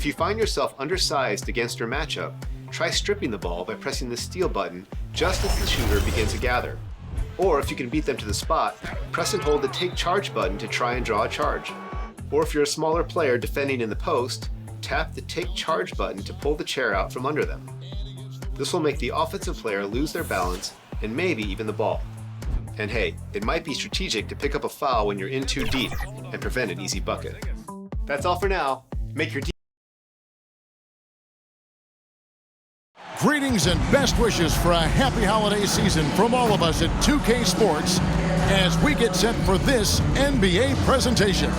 If you find yourself undersized against your matchup, try stripping the ball by pressing the steal button just as the shooter begins to gather. Or if you can beat them to the spot, press and hold the take charge button to try and draw a charge. Or if you're a smaller player defending in the post, tap the take charge button to pull the chair out from under them. This will make the offensive player lose their balance and maybe even the ball. And hey, it might be strategic to pick up a foul when you're in too deep and prevent an easy bucket. That's all for now. Make your Greetings and best wishes for a happy holiday season from all of us at 2K Sports as we get set for this NBA presentation.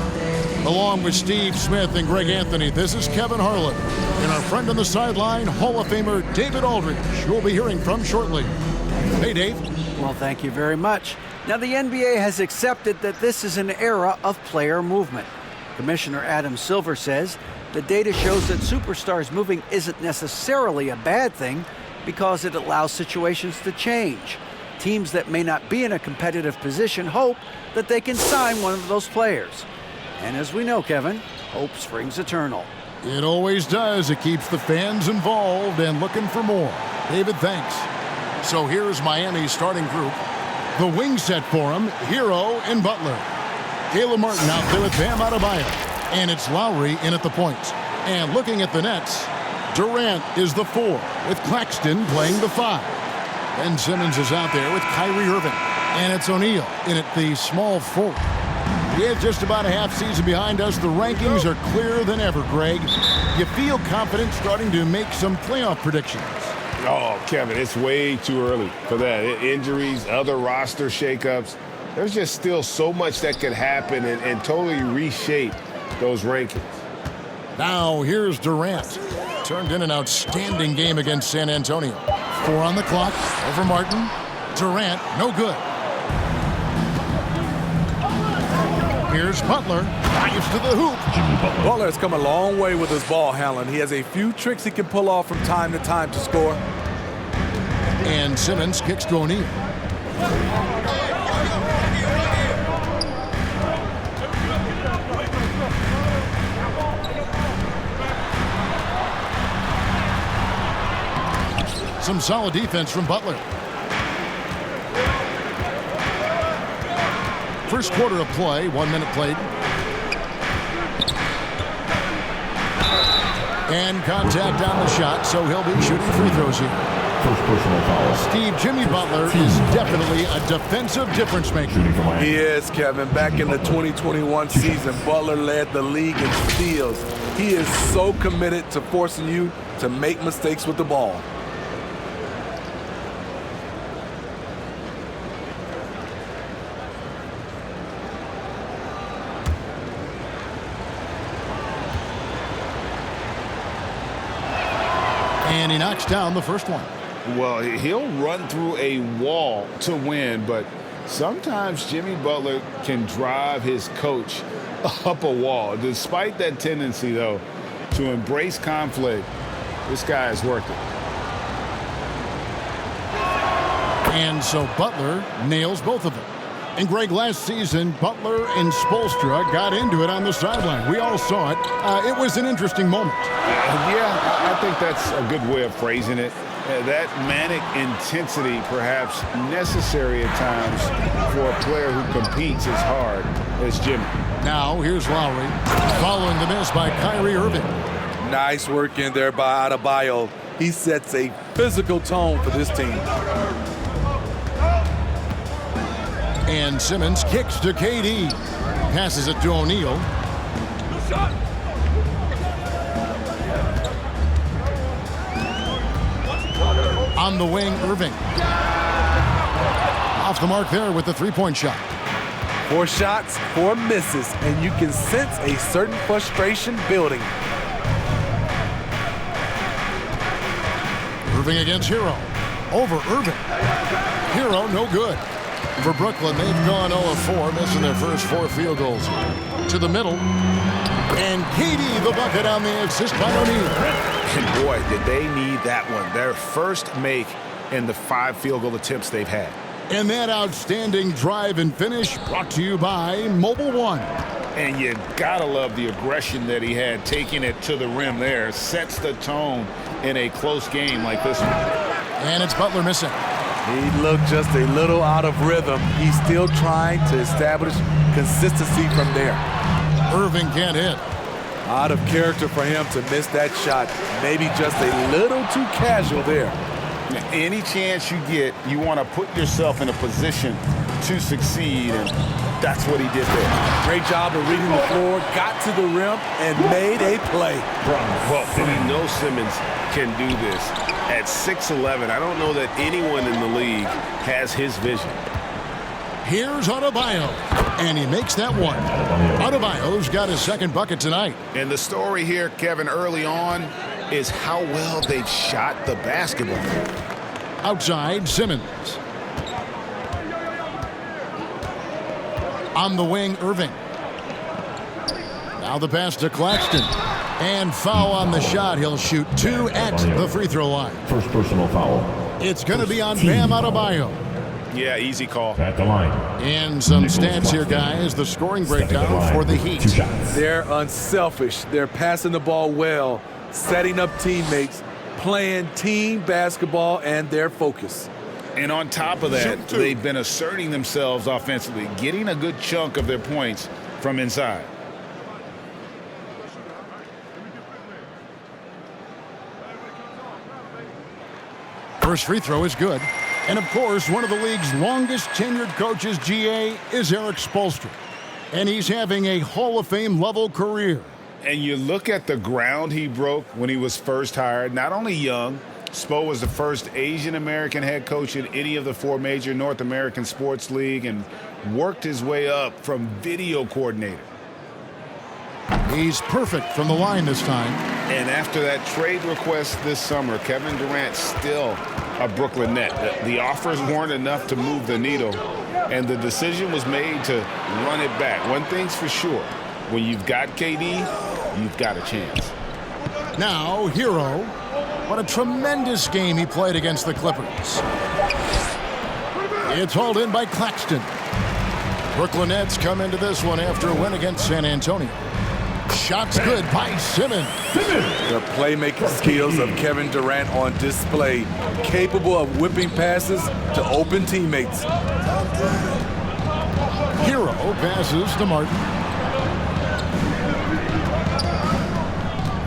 Along with Steve Smith and Greg Anthony, this is Kevin Harlan and our friend on the sideline, Hall of Famer David Aldridge, who we'll be hearing from shortly. Hey, Dave. Well, thank you very much. Now, the NBA has accepted that this is an era of player movement. Commissioner Adam Silver says the data shows that superstars moving isn't necessarily a bad thing because it allows situations to change. Teams that may not be in a competitive position hope that they can sign one of those players. And as we know, Kevin, hope springs eternal. It always does. It keeps the fans involved and looking for more. David, thanks. So here's Miami's starting group. The wing set for him, Hero and Butler. Caleb Martin out there with Bam Adebayo. And it's Lowry in at the points. And looking at the Nets, Durant is the 4, with Claxton playing the 5. Ben Simmons is out there with Kyrie Irving. And it's O'Neal in at the small forward. We have just about a half season behind us. The rankings are clearer than ever, Greg. You feel confident starting to make some playoff predictions? Oh, Kevin, it's way too early for that. Injuries, other roster shakeups. There's just still so much that could happen and totally reshape those rankings. Now here's Durant. Turned in an outstanding game against San Antonio. 4 on the clock. Over Martin. Durant, no good. Here's Butler. Dives to the hoop. Butler has come a long way with his ball handling. He has a few tricks he can pull off from time to time to score. And Simmons kicks to O'Neal. Some solid defense from Butler. First quarter of play, 1 minute played. And contact on the shot, so he'll be shooting free throws here. First personal foul. Steve, Jimmy Butler is definitely a defensive difference maker. He is, Kevin. Back in the 2021 season, Butler led the league in steals. He is so committed to forcing you to make mistakes with the ball. And he knocks down the first one. Well, he'll run through a wall to win, but sometimes Jimmy Butler can drive his coach up a wall. Despite that tendency, though, to embrace conflict, this guy has worked it. And so Butler nails both of them. And Greg, last season, Butler and Spoelstra got into it on the sideline. We all saw it. It was an interesting moment. Yeah, I think that's a good way of phrasing it. That manic intensity perhaps necessary at times for a player who competes as hard as Jimmy. Now here's Lowry, following the miss by Kyrie Irving. Nice work in there by Adebayo. He sets a physical tone for this team. And Simmons kicks to KD. Passes it to O'Neal. On the wing, Irving. Off the mark there with the three-point shot. 4 shots, 4 misses, and you can sense a certain frustration building. Irving against Hero. Over Irving. Hero, no good. For Brooklyn, they've gone 0-4, missing their first 4 field goals. To the middle. And KD, the bucket on the assist by O'Neal. And boy, did they need that one. Their first make in the 5 field goal attempts they've had. And that outstanding drive and finish brought to you by Mobile One. And you gotta love the aggression that he had taking it to the rim there. Sets the tone in a close game like this one. And it's Butler missing. He looked just a little out of rhythm. He's still trying to establish consistency from there. Irving can't hit. Out of character for him to miss that shot. Maybe just a little too casual there. Any chance you get, you want to put yourself in a position to succeed, and that's what he did there. Great job of reading the floor, got to the rim, and made a play. Well, we know Simmons can do this. At 6'11", I don't know that anyone in the league has his vision. Here's Adebayo, and he makes that one. Adebayo's got his second bucket tonight. And the story here, Kevin, early on is how well they've shot the basketball. Outside, Simmons. On the wing, Irving. Now the pass to Claxton. And foul on the shot. He'll shoot 2 at the free throw line. First personal foul. It's going to be on Bam Adebayo. Yeah, easy call. At the line. And some stats here, guys. The scoring breakdown for the Heat. 2 shots. They're unselfish. They're passing the ball well, setting up teammates, playing team basketball, and their focus. And on top of that, they've been asserting themselves offensively, getting a good chunk of their points from inside. First free throw is good. And, of course, one of the league's longest tenured coaches, GA, is Eric Spoelstra. And he's having a Hall of Fame level career. And you look at the ground he broke when he was first hired. Not only young, Spo was the first Asian-American head coach in any of the 4 major North American sports league and worked his way up from video coordinator. He's perfect from the line this time. And after that trade request this summer, Kevin Durant still a Brooklyn Net. The offers weren't enough to move the needle, and the decision was made to run it back. One thing's for sure, when you've got KD, you've got a chance. Now, Hero. What a tremendous game he played against the Clippers. It's hauled in by Claxton. Brooklyn Nets come into this one after a win against San Antonio. Shots good by Simmons. The playmaking skills of Kevin Durant on display, capable of whipping passes to open teammates. Hero passes to Martin.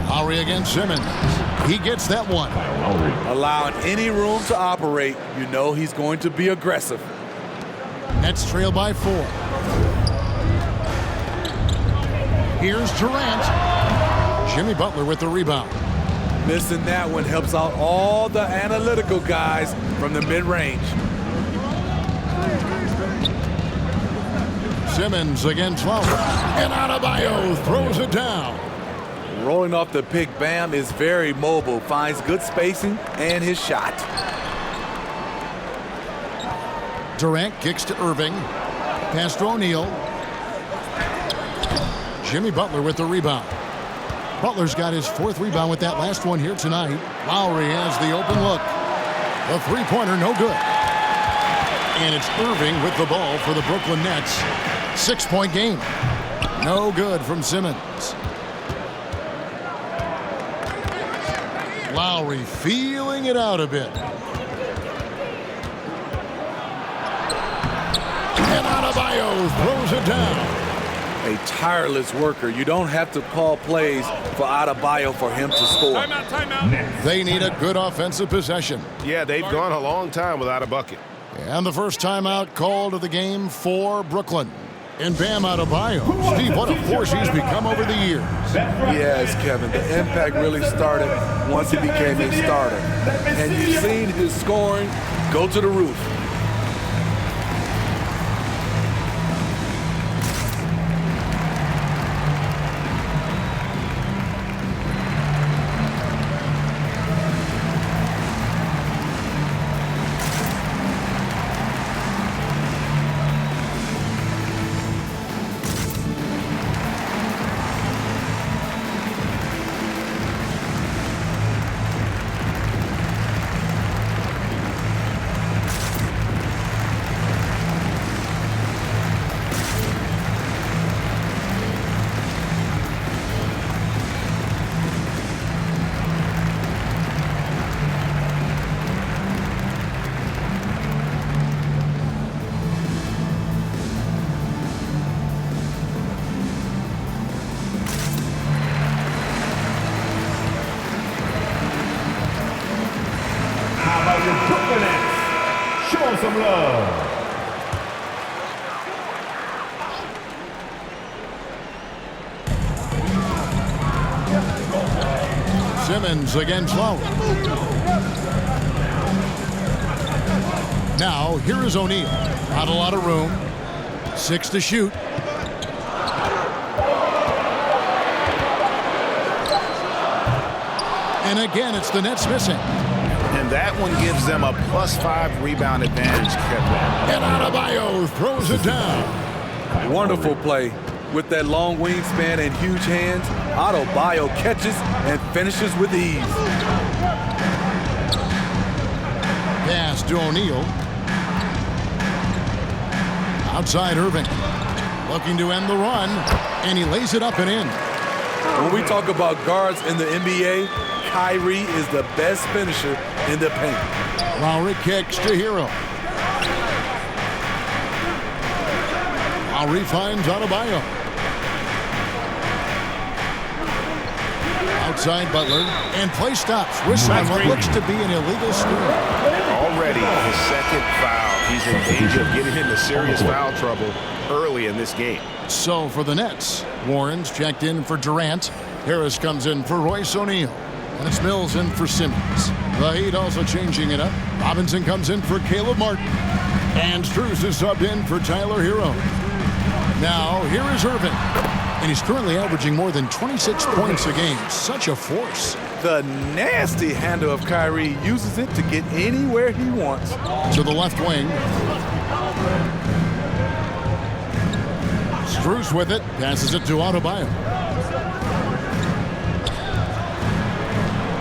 Lowry against Simmons. He gets that one. Allowing any room to operate, you know he's going to be aggressive. Nets trail by 4. Here's Durant. Jimmy Butler with the rebound. Missing that one helps out all the analytical guys from the mid-range. Simmons against Lowry. And Adebayo throws it down. Rolling off the pick, Bam is very mobile, finds good spacing and his shot. Durant kicks to Irving. Pass to O'Neal. Jimmy Butler with the rebound. Butler's got his 4th rebound with that last one here tonight. Lowry has the open look. The three-pointer, no good. And it's Irving with the ball for the Brooklyn Nets. 6-point game. No good from Simmons. Lowry feeling it out a bit. And Adebayo throws it down. A tireless worker. You don't have to call plays for Adebayo for him to score. Timeout. They need a good offensive possession. Yeah, they've gone a long time without a bucket. And the first timeout called of the game for Brooklyn. And Bam Adebayo. Steve, what a force he's become over the years. Yes, Kevin. The impact really started once he became a starter. And you've seen his scoring go to the roof. Now your Brooklyn Nets. Show 'em some love. Simmons against Lowry. Now, here is O'Neal. Not a lot of room. 6 to shoot. And again, it's the Nets missing. And that one gives them a +5 rebound advantage, Kevin. And Adebayo throws it down. Wonderful play. With that long wingspan and huge hands, Adebayo catches and finishes with ease. Pass to O'Neal. Outside Irving. Looking to end the run. And he lays it up and in. When we talk about guards in the NBA, Kyrie is the best finisher in the paint. Lowry kicks to Hero. Lowry finds Adebayo. Outside Butler. And play stops. Whistle on what looks to be an illegal screen. Already his second foul. He's in danger of getting into serious foul trouble early in this game. So for the Nets, Warren's checked in for Durant. Harris comes in for Royce O'Neal. And it's Mills in for Simmons. The Heat also changing it up. Robinson comes in for Caleb Martin. And Strus is subbed in for Tyler Hero. Now, here is Irving. And he's currently averaging more than 26 points a game. Such a force. The nasty handle of Kyrie uses it to get anywhere he wants. To the left wing. Strus with it. Passes it to Adebayo.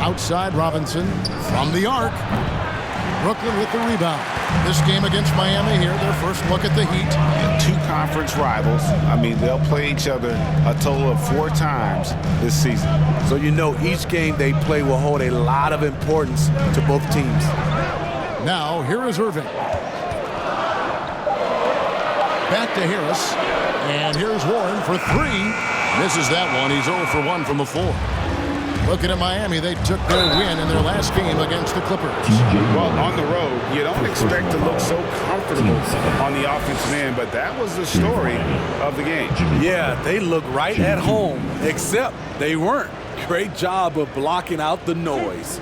Outside Robinson from the arc. Brooklyn with the rebound. This game against Miami here, their first look at the Heat. Two conference rivals. I mean, they'll play each other a total of 4 times this season. So you know each game they play will hold a lot of importance to both teams. Now, here is Irving. Back to Harris. And here's Warren for 3. Misses that one. He's 0 for 1 from the floor. Looking at Miami, they took their win in their last game against the Clippers. Well, on the road, you don't expect to look so comfortable on the offensive end, but that was the story of the game. Yeah, they look right at home, except they weren't. Great job of blocking out the noise.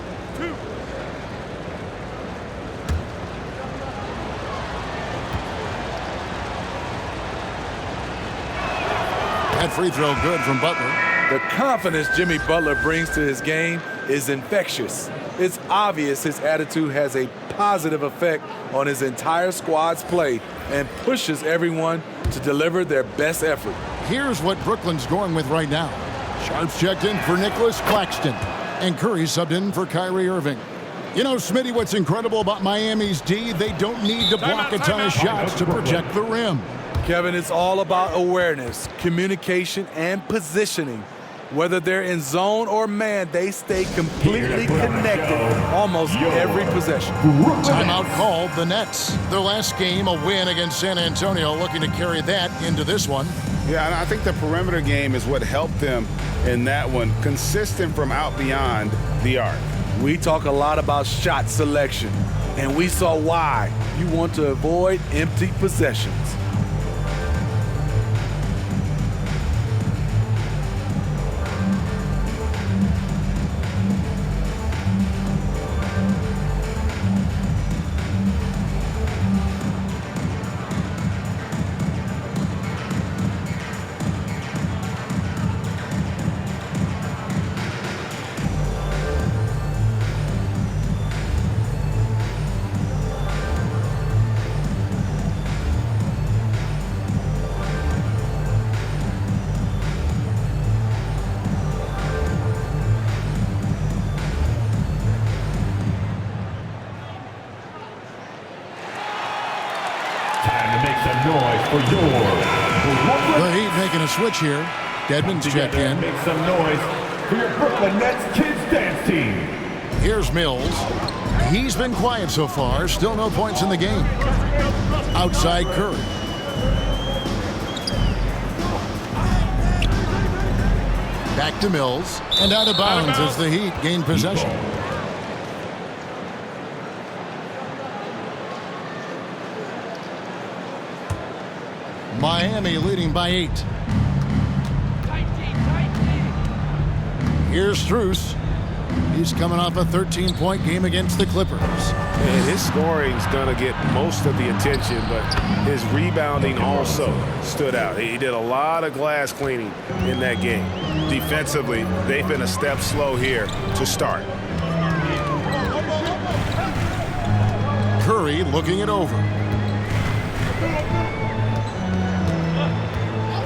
That free throw good from Butler. The confidence Jimmy Butler brings to his game is infectious. It's obvious his attitude has a positive effect on his entire squad's play and pushes everyone to deliver their best effort. Here's what Brooklyn's going with right now. Sharp's checked in for Nicholas Claxton. And Curry subbed in for Kyrie Irving. You know, Smitty, what's incredible about Miami's D, they don't need to block a ton of shots to protect the rim. Kevin, it's all about awareness, communication, and positioning. Whether they're in zone or man, they stay completely connected almost every possession. Timeout called the Nets. Their last game, a win against San Antonio, looking to carry that into this one. Yeah, and I think the perimeter game is what helped them in that one, consistent from out beyond the arc. We talk a lot about shot selection, and we saw why. You want to avoid empty possessions. The Heat making a switch here. Dedmon's checked in. Make some noise for your Brooklyn Nets Kids Dance Team. Here's Mills. He's been quiet so far. Still no points in the game. Outside Curry. Back to Mills. And out of bounds as the Heat gain possession. Miami leading by 8. Here's Strus. He's coming off a 13-point game against the Clippers. And his scoring's going to get most of the attention, but his rebounding also stood out. He did a lot of glass cleaning in that game. Defensively, they've been a step slow here to start. Curry looking it over.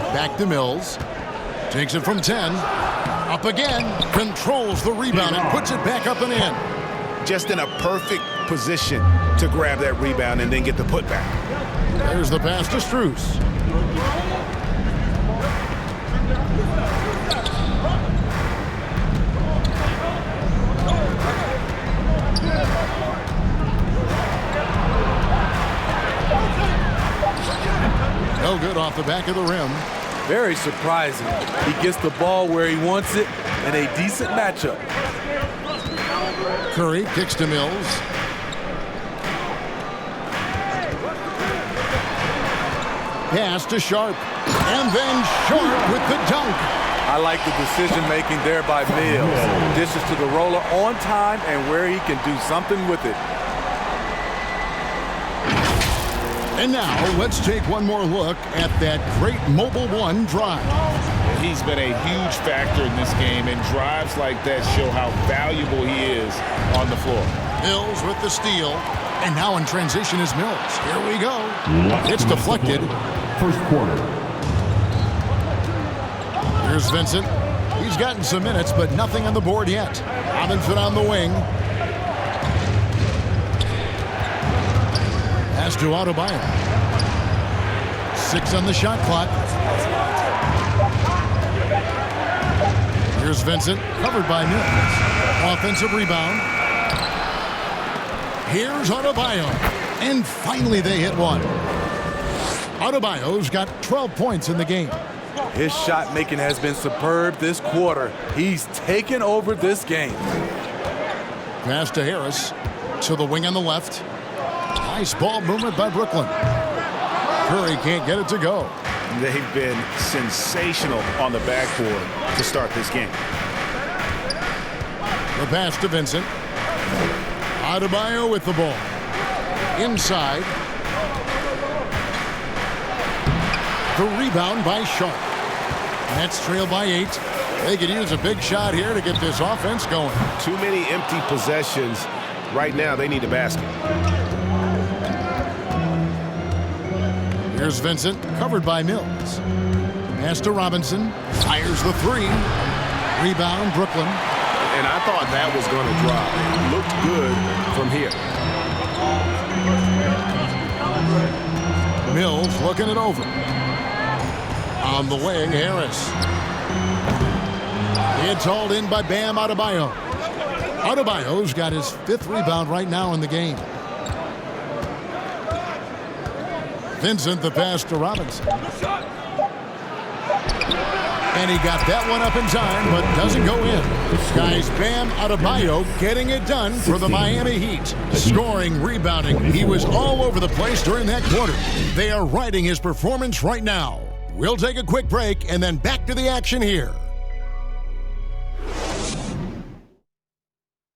Back to Mills. Takes it from 10. Up again. Controls the rebound and puts it back up and in. Just in a perfect position to grab that rebound and then get the putback. There's the pass to Strus. No good off the back of the rim. Very surprising. He gets the ball where he wants it in a decent matchup. Curry kicks to Mills. Pass to Sharp. And then Sharp with the dunk. I like the decision-making there by Mills. Dishes to the roller on time and where he can do something with it. And now, let's take one more look at that great Mobile One drive. He's been a huge factor in this game, and drives like that show how valuable he is on the floor. Mills with the steal. And now in transition is Mills. Here we go. It's deflected. First quarter. Here's Vincent. He's gotten some minutes, but nothing on the board yet. Robinson on the wing. Pass to Adebayo. 6 on the shot clock. Here's Vincent, covered by Mills. Offensive rebound. Here's Adebayo. And finally they hit one. Adebayo's got 12 points in the game. His shot making has been superb this quarter. He's taken over this game. Pass to Harris. To the wing on the left. Nice ball movement by Brooklyn. Curry can't get it to go. They've been sensational on the backboard to start this game. The pass to Vincent. Adebayo with the ball. Inside. The rebound by Sharp. Nets trail by 8. They could use a big shot here to get this offense going. Too many empty possessions. Right now, they need a basket. Here's Vincent, covered by Mills. Pass to Robinson. Fires the 3. Rebound, Brooklyn. And I thought that was going to drop. It looked good from here. Mills looking it over. On the wing, Harris. It's hauled in by Bam Adebayo. Adebayo's got his 5th rebound right now in the game. Vincent, the pass to Robinson. And he got that one up in time, but doesn't go in. Guys, Bam Adebayo getting it done for the Miami Heat. Scoring, rebounding. He was all over the place during that quarter. They are riding his performance right now. We'll take a quick break and then back to the action here.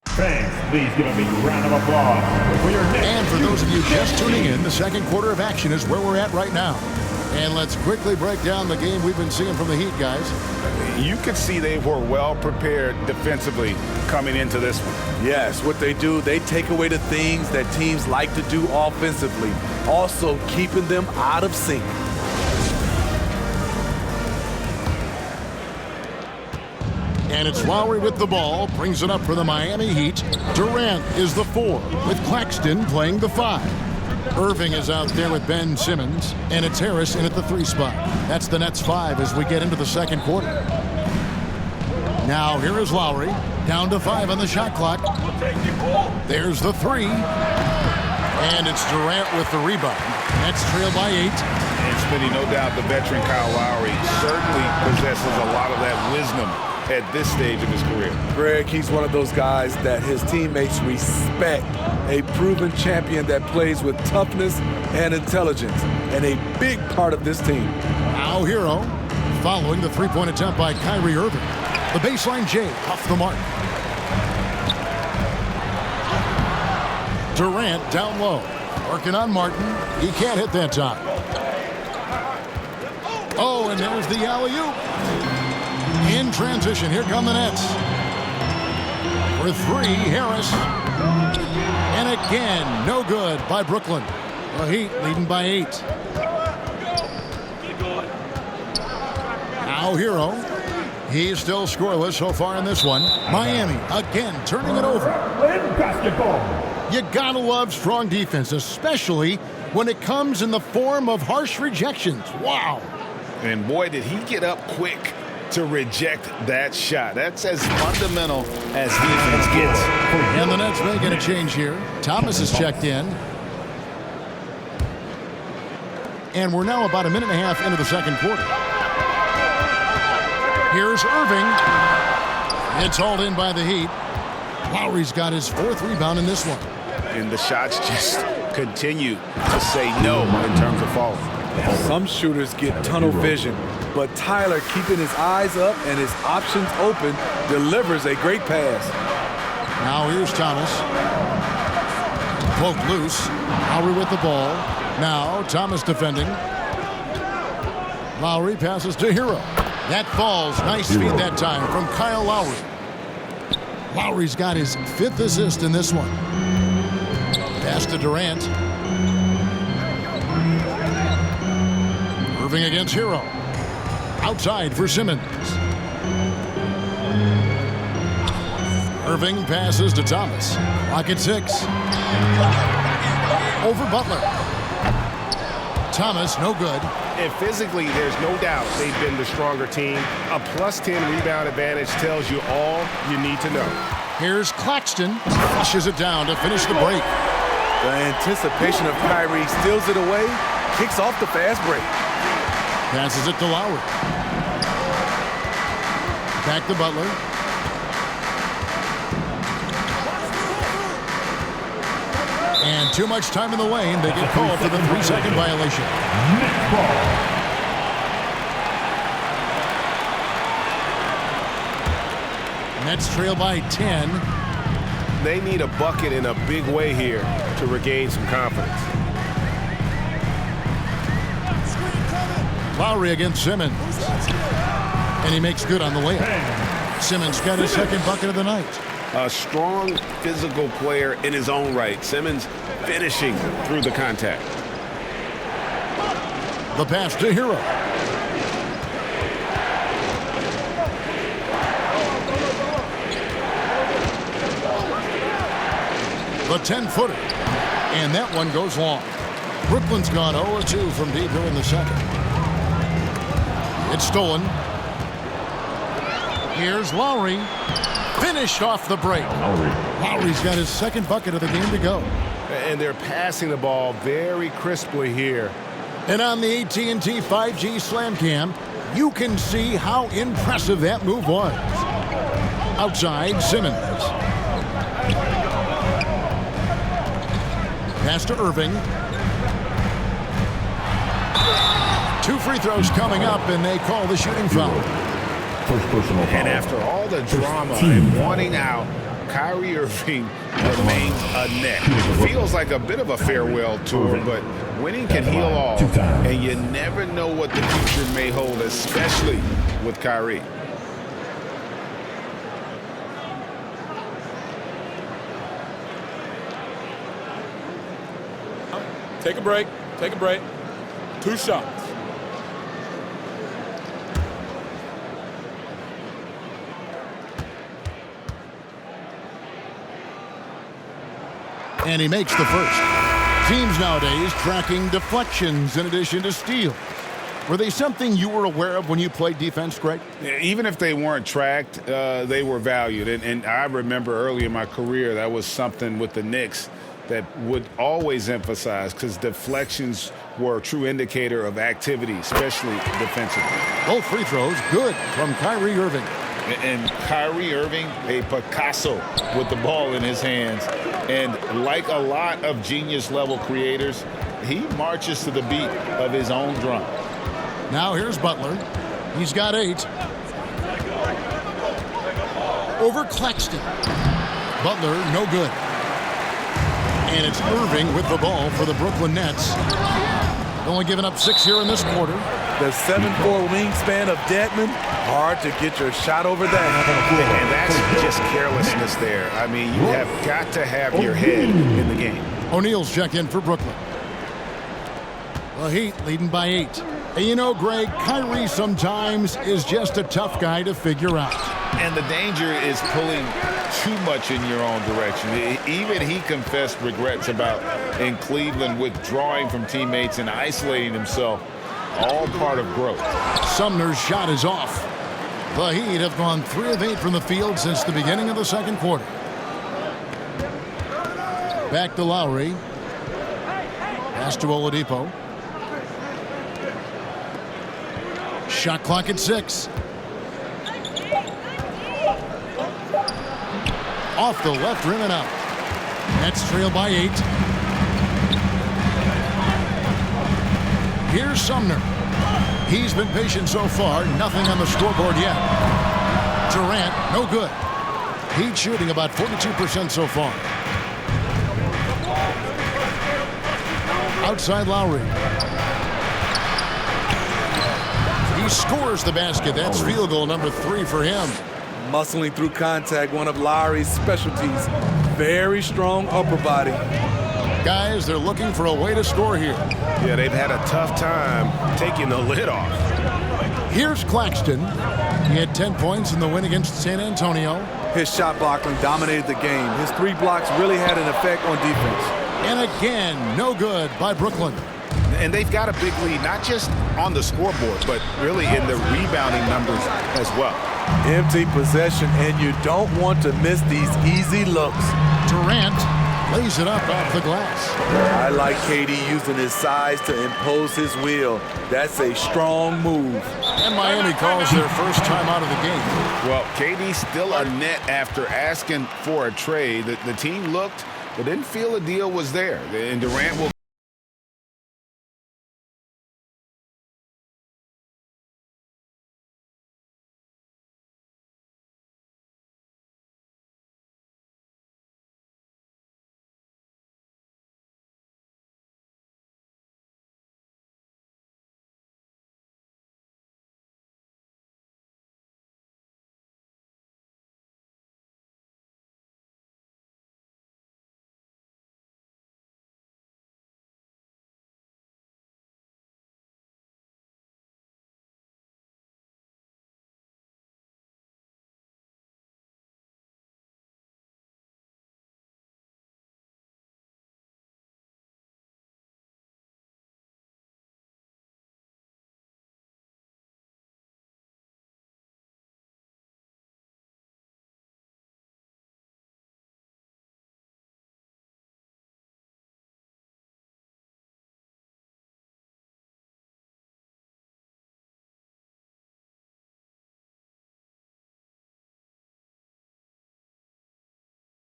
Fans, please give a big round of applause for your next. And for those of you just tuning in, the second quarter of action is where we're at right now. And let's quickly break down the game we've been seeing from the Heat, guys. You could see they were well prepared defensively coming into this one. Yes, what they do, they take away the things that teams like to do offensively, also keeping them out of sync. And it's Lowry with the ball, brings it up for the Miami Heat. Durant is the 4, with Claxton playing the 5. Irving is out there with Ben Simmons, and it's Harris in at the 3 spot. That's the Nets 5 as we get into the second quarter. Now here is Lowry, down to 5 on the shot clock. There's the 3. And it's Durant with the rebound. Nets trail by 8. And Smitty, no doubt the veteran Kyle Lowry certainly possesses a lot of that wisdom at this stage of his career. Greg, he's one of those guys that his teammates respect. A proven champion that plays with toughness and intelligence, and a big part of this team. Now Hero, following the three-point attempt by Kyrie Irving. The baseline J off the mark. Durant down low. Working on Martin. He can't hit that time. Oh, and there's the alley-oop. In transition, here come the Nets. For three, Harris. And again, no good by Brooklyn. The Heat leading by 8. Now Hero. He's still scoreless so far in this one. Miami again turning it over. Basketball. You gotta love strong defense, especially when it comes in the form of harsh rejections. Wow. And boy, did he get up quick to reject that shot. That's as fundamental as defense gets. And the Nets making a change here. Thomas is checked in. And we're now about a minute and a half into the second quarter. Here's Irving. It's hauled in by the Heat. Lowry's got his 4th rebound in this one. And the shots just continue to say no in terms of falling. Some shooters get tunnel vision, but Tyler, keeping his eyes up and his options open, delivers a great pass. Now here's Thomas. Poked loose. Lowry with the ball. Now Thomas defending. Lowry passes to Hero. That falls. Nice feed that time from Kyle Lowry. Lowry's got his 5th assist in this one. Pass to Durant. Irving against Hero. Outside for Simmons. Irving passes to Thomas. Clock at 6. Over Butler. Thomas, no good. And physically, there's no doubt they've been the stronger team. A +10 rebound advantage tells you all you need to know. Here's Claxton. Flushes it down to finish the break. The anticipation of Kyrie steals it away, kicks off the fast break. Passes it to Lowry. Back to Butler. And too much time in the lane. They get called for the 3-second violation. Nets trail by 10. They need a bucket in a big way here to regain some confidence. Lowry against Simmons. And he makes good on the layup. Simmons got his 2nd bucket of the night. A strong physical player in his own right. Simmons finishing through the contact. The pass to Hero. The 10-footer. And that one goes long. Brooklyn's gone 0-2 from deep here in the second. It's stolen. Here's Lowry. Finished off the break. Lowry's got his 2nd bucket of the game to go. And they're passing the ball very crisply here. And on the AT&T 5G Slam Cam, you can see how impressive that move was. Outside, Simmons. Pass to Irving. 2 free throws coming up, and they call the shooting foul. First personal foul. And after all the drama and wanting out, Kyrie Irving remains a net. Feels like a bit of a farewell tour, but winning can heal all. And you never know what the future may hold, especially with Kyrie. Take a break. Take a break. 2 shots. And he makes the first. Teams nowadays tracking deflections in addition to steals. Were they something you were aware of when you played defense, Greg? Even if they weren't tracked, they were valued. And I remember early in my career, that was something with the Knicks that would always emphasize, because deflections were a true indicator of activity, especially defensively. Both free throws good from Kyrie Irving. And Kyrie Irving, a Picasso with the ball in his hands. And like a lot of genius-level creators, he marches to the beat of his own drum. Now here's Butler. He's got 8. Over Claxton. Butler, no good. And it's Irving with the ball for the Brooklyn Nets. Only giving up 6 here in this quarter. The 7'4" wingspan of Dedmon, hard to get your shot over that. And that's just carelessness there. I mean, you have got to have your head in the game. O'Neal's check in for Brooklyn. The Heat leading by 8. And you know, Greg, Kyrie sometimes is just a tough guy to figure out. And the danger is pulling too much in your own direction. Even he confessed regrets about in Cleveland withdrawing from teammates and isolating himself. All part of growth. Sumner's shot is off. The Heat have gone 3 of 8 from the field since the beginning of the second quarter. Back to Lowry. Pass to Oladipo. Shot clock at 6. Off the left rim and out. Nets trail by 8. Here's Sumner. He's been patient so far. Nothing on the scoreboard yet. Durant, no good. Heat shooting about 42% so far. Outside Lowry. He scores the basket. That's field goal number 3 for him. Muscling through contact, one of Lowry's specialties. Very strong upper body. Guys, they're looking for a way to score here. Yeah, they've had a tough time taking the lid off. Here's Claxton. He had 10 points in the win against San Antonio. His shot blocking dominated the game. His 3 blocks really had an effect on defense. And again, no good by Brooklyn. And they've got a big lead, not just on the scoreboard, but really in the rebounding numbers as well. Empty possession, and you don't want to miss these easy looks. Durant lays it up off the glass. I like KD using his size to impose his will. That's a strong move. And Miami calls their first time out of the game. Well, KD's still a net after asking for a trade. The team looked, but didn't feel a deal was there. And Durant will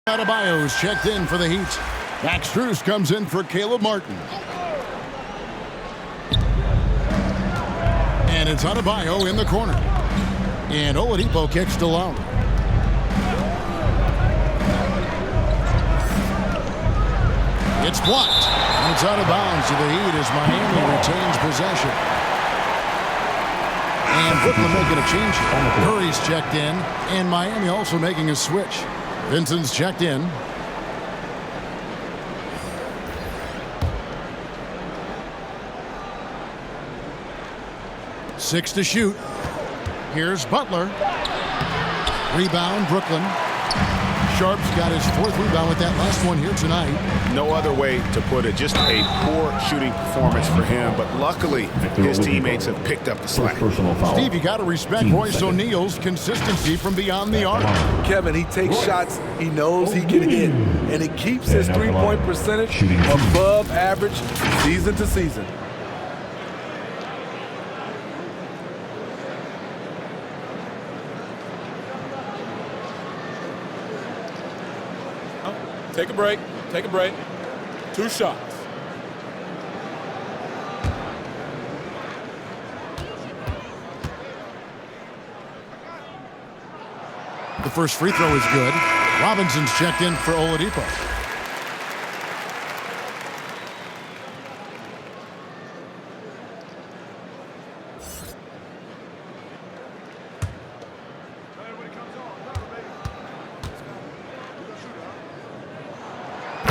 Adebayo's checked in for the Heat. Max Strus comes in for Caleb Martin. And it's Adebayo in the corner. And Oladipo kicks to Lowry. It's blocked. And it's out of bounds to the Heat as Miami retains possession. And Brooklyn making a change. Curry's checked in. And Miami also making a switch. Vincent's checked in. Six to shoot. Here's Butler. Rebound, Brooklyn. Sharp's got his 4th rebound with that last one here tonight. No other way to put it. Just a poor shooting performance for him. But luckily, his teammates have picked up the slack. Steve, you got to respect Royce O'Neal's consistency from beyond the arc. Kevin, he takes shots he knows he can hit, and he keeps his 3-point percentage above average season to season. Take a break. Take a break. 2 shots. The first free throw is good. Robinson's checked in for Oladipo.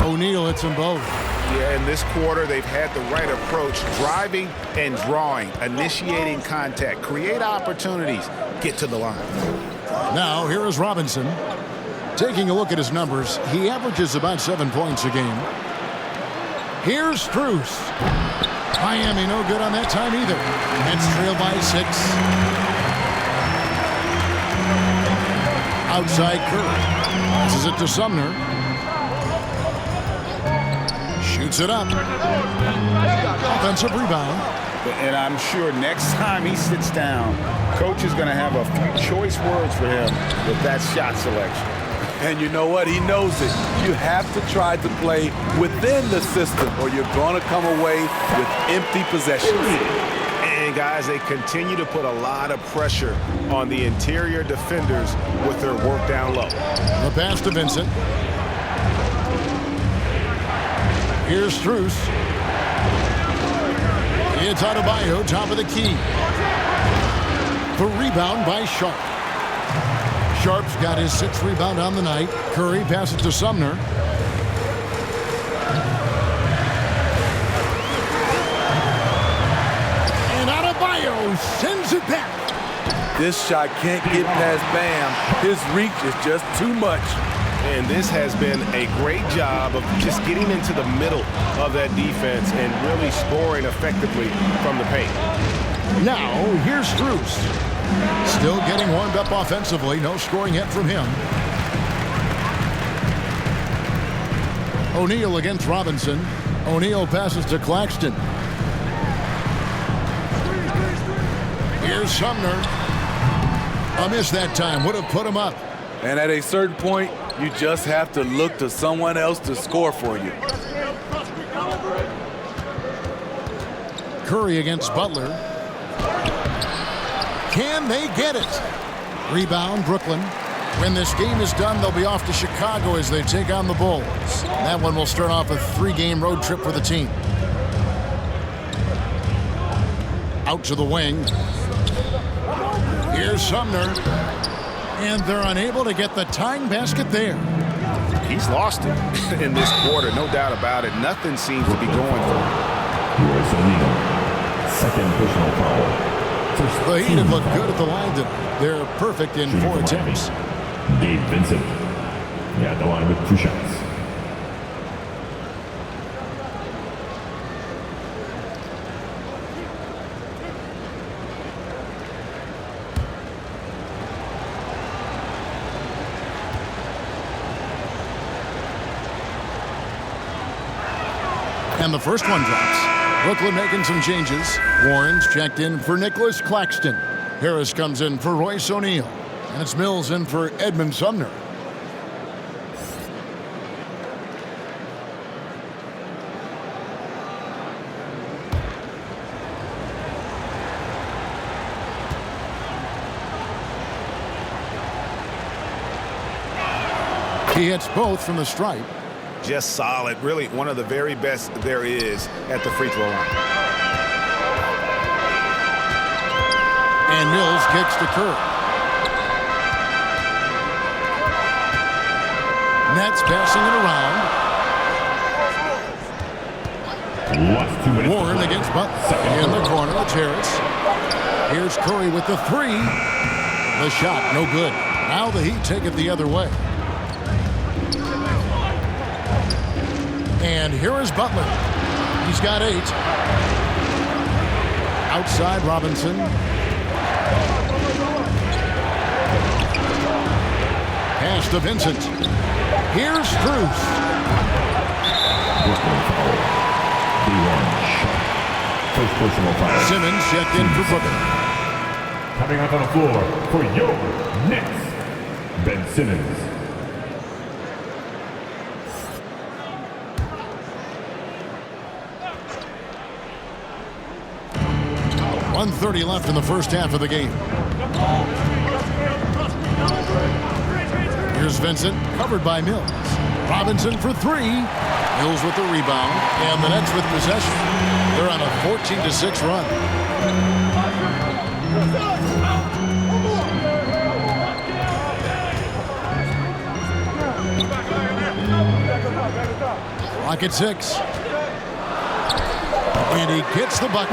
O'Neal hits them both. Yeah, in this quarter, they've had the right approach, driving and drawing, initiating contact, create opportunities, get to the line. Now, here is Robinson. Taking a look at his numbers, he averages about 7 points a game. Here's Strus. Miami no good on that time either. Nets trail by 6. Outside Curry. Passes it to Sumner. Shoots it up. Offensive rebound. And I'm sure next time he sits down, coach is going to have a few choice words for him with that shot selection. And you know what? He knows it. You have to try to play within the system or you're going to come away with empty possessions. And guys, they continue to put a lot of pressure on the interior defenders with their work down low. The pass to Vincent. Here's Strus. It's Adebayo, top of the key. The rebound by Sharp. Sharp's got his 6th rebound on the night. Curry passes to Sumner. And Adebayo sends it back. This shot can't get past Bam. His reach is just too much. And this has been a great job of just getting into the middle of that defense and really scoring effectively from the paint. Now, here's Strus. Still getting warmed up offensively. No scoring yet from him. O'Neal against Robinson. O'Neal passes to Claxton. Here's Sumner. A miss that time. Would have put him up. And at a certain point, you just have to look to someone else to score for you. Curry against Butler. Can they get it? Rebound, Brooklyn. When this game is done, they'll be off to Chicago as they take on the Bulls. That one will start off a 3-game road trip for the team. Out to the wing. Here's Sumner. And they're unable to get the tying basket there. He's lost it in this quarter, no doubt about it. Nothing seems to be going for him. Here's O'Neal. 2nd personal foul. The Heat have looked good at the line tonight. They're perfect in 4 attempts. Gabe Vincent. Yeah, the line with 2 shots. And the first one drops. Brooklyn making some changes. Warren's checked in for Nicholas Claxton. Harris comes in for Royce O'Neal. And it's Mills in for Edmund Sumner. He hits both from the stripe. Just solid. Really one of the very best there is at the free throw line. And Mills kicks to Curry. Nets passing it around. Last 2 minutes. Warren against Butler. In the corner, it's Harris. Here's Curry with the 3. The shot, no good. Now the Heat take it the other way. And here is Butler. He's got 8. Outside Robinson. Pass to Vincent. Here's Strus. First personal foul. Simmons checked in for Brooklyn. Coming out on the floor for your Nets, Ben Simmons. 1:30 left in the first half of the game. Here's Vincent, covered by Mills. Robinson for three. Mills with the rebound, and the Nets with possession. They're on a 14-6 run. Clock at 6. And he gets the bucket.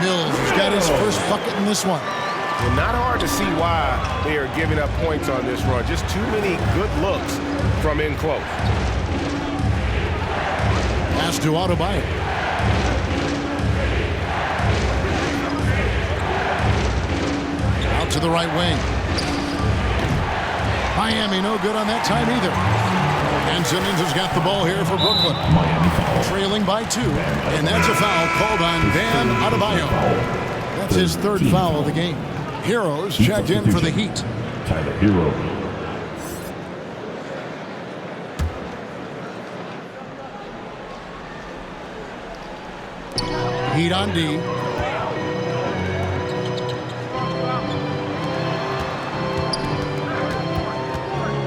Mills has got his first bucket in this one. Well, not hard to see why they are giving up points on this run. Just too many good looks from in close. Pass to Adebayo. Out to the right wing. Miami no good on that time either. And Simmons has got the ball here for Brooklyn. Trailing by 2. And that's a foul called on Bam Adebayo. That's his third foul of the game. Heroes checked in for the Heat. Tyler Hero. Heat on D.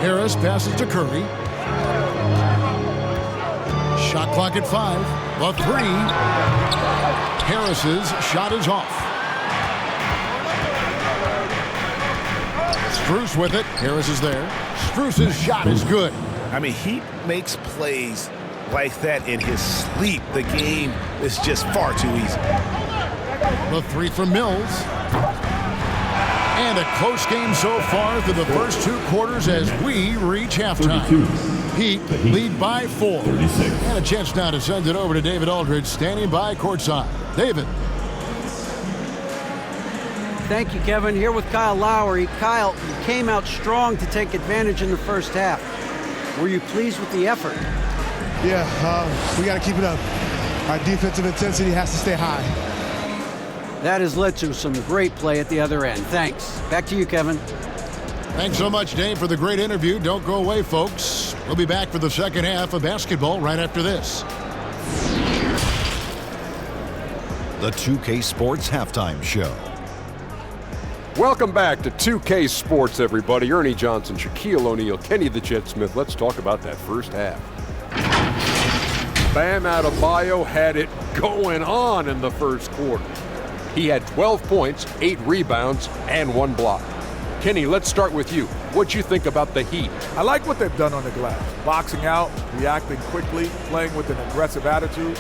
Harris passes to Curry. Shot clock at 5. The 3. Harris's shot is off. Strus with it. Harris is there. Strus's shot is good. I mean, he makes plays like that in his sleep. The game is just far too easy. The 3 from Mills. And a close game so far through the first 2 quarters as we reach halftime. Heat lead by 4. 36. And a chance now to send it over to David Aldridge, standing by courtside. David. Thank you, Kevin. Here with Kyle Lowry. Kyle, you came out strong to take advantage in the first half. Were you pleased with the effort? Yeah, we got to keep it up. Our defensive intensity has to stay high. That has led to some great play at the other end. Thanks. Back to you, Kevin. Thanks so much, Dave, for the great interview. Don't go away, folks. We'll be back for the second half of basketball right after this. The 2K Sports Halftime Show. Welcome back to 2K Sports, everybody. Ernie Johnson, Shaquille O'Neal, Kenny the Jet Smith. Let's talk about that first half. Bam Adebayo had it going on in the first quarter. He had 12 points, 8 rebounds, and 1 block. Kenny, let's start with you. What'd you think about the Heat? I like what they've done on the glass. Boxing out, reacting quickly, playing with an aggressive attitude.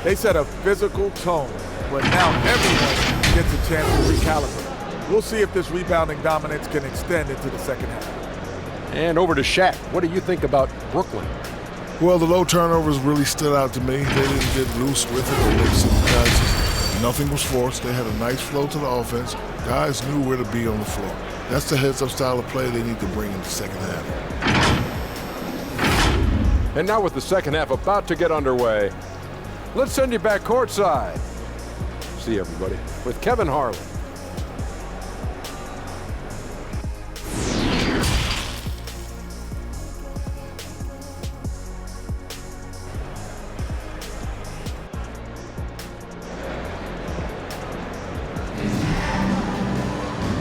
They set a physical tone, but now everyone gets a chance to recalibrate. We'll see if this rebounding dominance can extend into the second half. And over to Shaq. What do you think about Brooklyn? Well, the low turnovers really stood out to me. They didn't get loose with it or make some passes. Nothing was forced. They had a nice flow to the offense. Guys knew where to be on the floor. That's the heads-up style of play they need to bring in the second half. And now with the second half about to get underway, let's send you back courtside. See everybody with Kevin Harlan.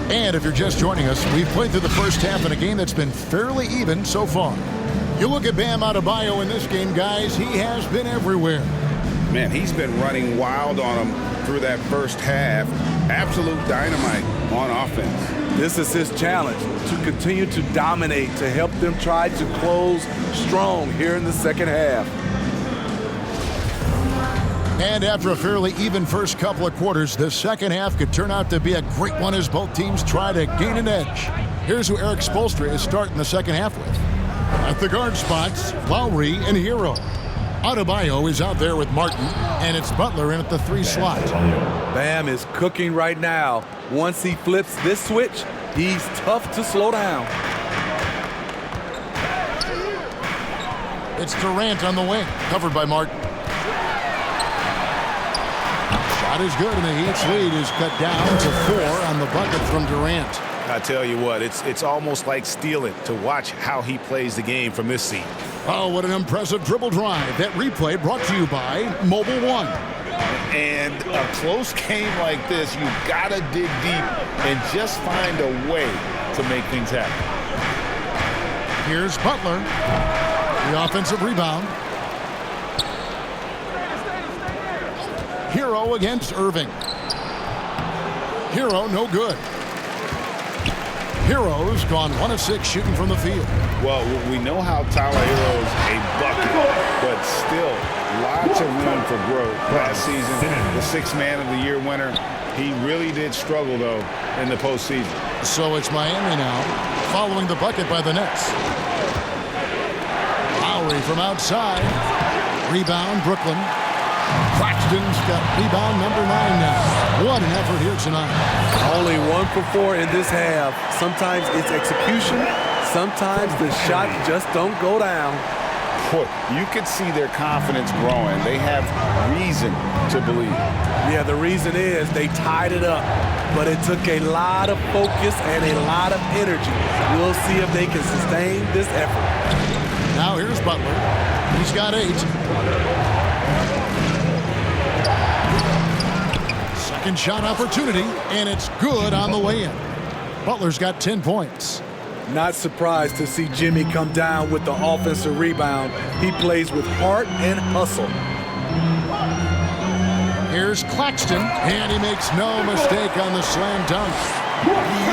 And if you're just joining us, we've played through the first half in a game that's been fairly even so far. You look at Bam Adebayo in this game, guys, he has been everywhere. Man, he's been running wild on him through that first half. Absolute dynamite on offense. This is his challenge, to continue to dominate, to help them try to close strong here in the second half. And after a fairly even first couple of quarters, the second half could turn out to be a great one as both teams try to gain an edge. Here's who Eric Spoelstra is starting the second half with. At the guard spots, Lowry and Hero. Adebayo is out there with Martin, and it's Butler in at the 3 slot. Bam is cooking right now. Once he flips this switch, he's tough to slow down. It's Durant on the wing, covered by Martin. Shot is good, and the Heat's lead is cut down to 4 on the bucket from Durant. I tell you what, it's almost like stealing to watch how he plays the game from this seat. Oh, what an impressive dribble drive. That replay brought to you by Mobile One. And a close game like this, you've got to dig deep and just find a way to make things happen. Here's Butler. The offensive rebound. Hero against Irving. Hero no good. Hero's gone 1 of 6 shooting from the field. Well, we know how Tyler Hero's a bucket, but still lots of room for growth. Last season, the 6th Man of the Year winner, he really did struggle, though, in the postseason. So it's Miami now, following the bucket by the Nets. Lowry from outside. Rebound, Brooklyn. Claxton's got rebound number 9 now. What an effort here tonight. Only 1 for 4 in this half. Sometimes it's execution. Sometimes the shots just don't go down. Boy, you could see their confidence growing. They have reason to believe. Yeah, the reason is they tied it up. But it took a lot of focus and a lot of energy. We'll see if they can sustain this effort. Now here's Butler. He's got 8. Second shot opportunity, and it's good on the way in. Butler's got 10 points. Not surprised to see Jimmy come down with the offensive rebound. He plays with heart and hustle. Here's Claxton, and he makes no mistake on the slam dunk.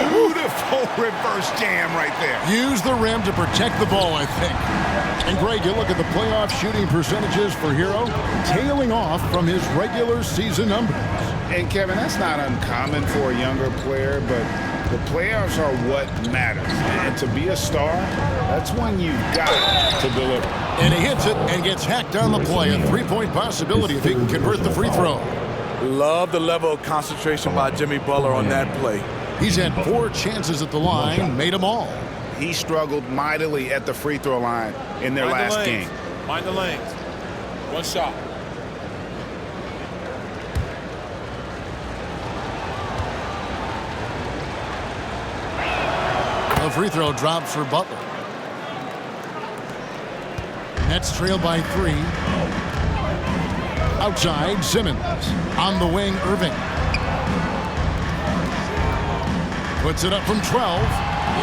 Beautiful reverse jam right there. Use the rim to protect the ball, I think. And Greg, you look at the playoff shooting percentages for Hero, tailing off from his regular season numbers. And Kevin, that's not uncommon for a younger player, but the playoffs are what matters. And to be a star, that's when you've got to deliver. And he hits it and gets hacked on the play. A 3-point possibility if he can convert the free throw. Love the level of concentration by Jimmy Butler on that play. He's had 4 chances at the line, made them all. He struggled mightily at the free throw line in their last game. Mind the lanes. 1 shot. A free throw drop for Butler. Nets trail by 3. Outside, Simmons. On the wing, Irving. Puts it up from 12.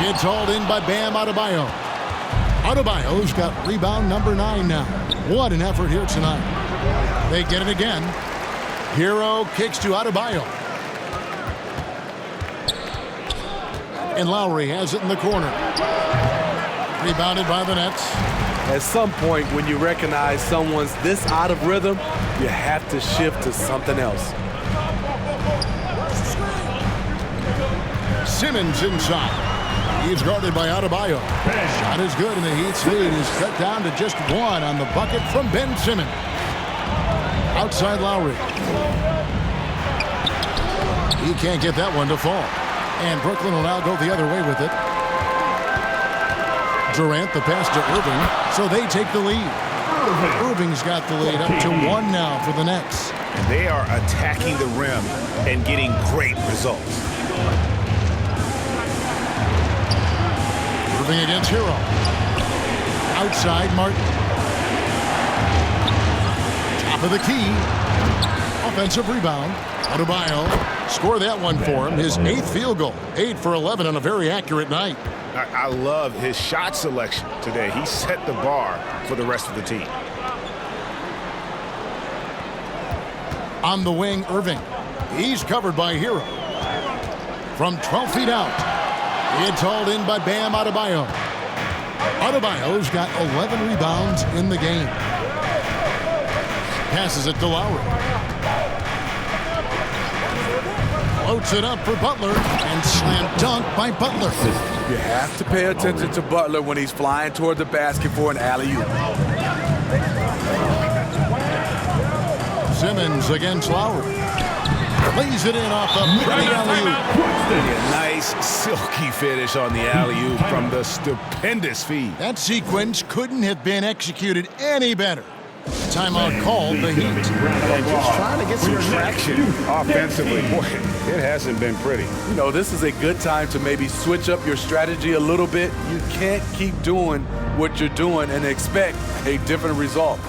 It's hauled in by Bam Adebayo. Adebayo's got rebound number 9 now. What an effort here tonight. They get it again. Hero kicks to Adebayo. And Lowry has it in the corner. Rebounded by the Nets. At some point, when you recognize someone's this out of rhythm, you have to shift to something else. Simmons inside. He's guarded by Adebayo. Shot is good, and the Heat's lead is cut down to just 1 on the bucket from Ben Simmons. Outside Lowry. He can't get that one to fall. And Brooklyn will now go the other way with it. Durant the pass to Irving, so they take the lead. Irving's got the lead up to 1 now for the Nets. And they are attacking the rim and getting great results. Irving against Hero. Outside Martin. Top of the key. Offensive rebound. Adebayo. Score that one for him. His 8th field goal. 8 for 11 on a very accurate night. I love his shot selection today. He set the bar for the rest of the team. On the wing, Irving. He's covered by Hero. From 12 feet out. It's hauled in by Bam Adebayo. Adebayo's got 11 rebounds in the game. Passes it to Lowry. Floats it up for Butler, and slam dunk by Butler. You have to pay attention to Butler when he's flying toward the basket for an alley-oop. Simmons against Lowry. Lays it in off a pretty alley-oop. A nice silky finish on the alley-oop from the stupendous feed. That sequence couldn't have been executed any better. Timeout called the Heat. And just trying to get some traction offensively. Boy, it hasn't been pretty. You know, this is a good time to maybe switch up your strategy a little bit. You can't keep doing what you're doing and expect a different result.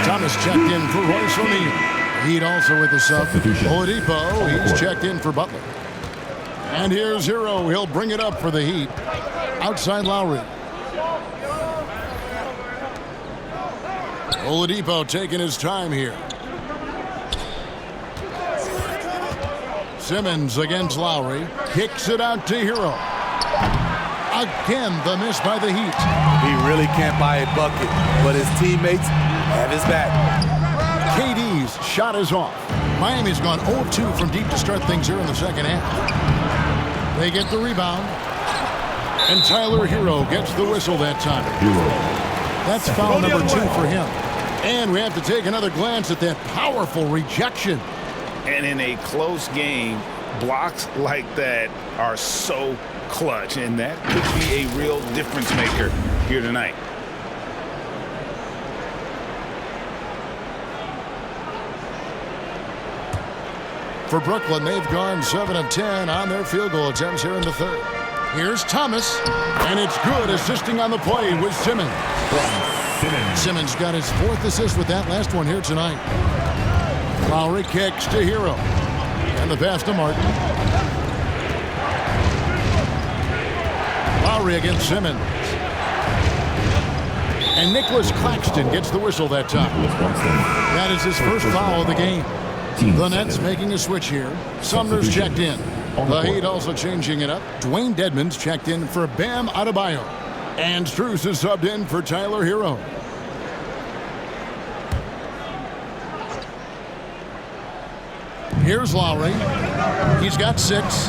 Thomas checked in for Royce O'Neal. Heat also with the sub. Oladipo, he's checked in for Butler. And here's Hero. He'll bring it up for the Heat. Outside Lowry. Oladipo taking his time here. Simmons against Lowry. Kicks it out to Hero. Again, the miss by the Heat. He really can't buy a bucket, but his teammates have his back. KD's shot is off. Miami's gone 0-2 from deep to start things here in the second half. They get the rebound. And Tyler Hero gets the whistle that time. That's foul number 2 for him. And we have to take another glance at that powerful rejection. And in a close game, blocks like that are so clutch, and that could be a real difference maker here tonight. For Brooklyn, they've gone 7 of 10 on their field goal attempts here in the third. Here's Thomas, and it's good, assisting on the play with Simmons. Simmons got his 4th assist with that last one here tonight. Lowry kicks to Hero. And the pass to Martin. Lowry against Simmons. And Nicholas Claxton gets the whistle that time. That is his first foul of the game. The Nets making a switch here. Sumner's checked in. The Heat also changing it up. Dwayne Dedmon's checked in for Bam Adebayo. And Strus is subbed in for Tyler Hero. Here's Lowry. He's got 6.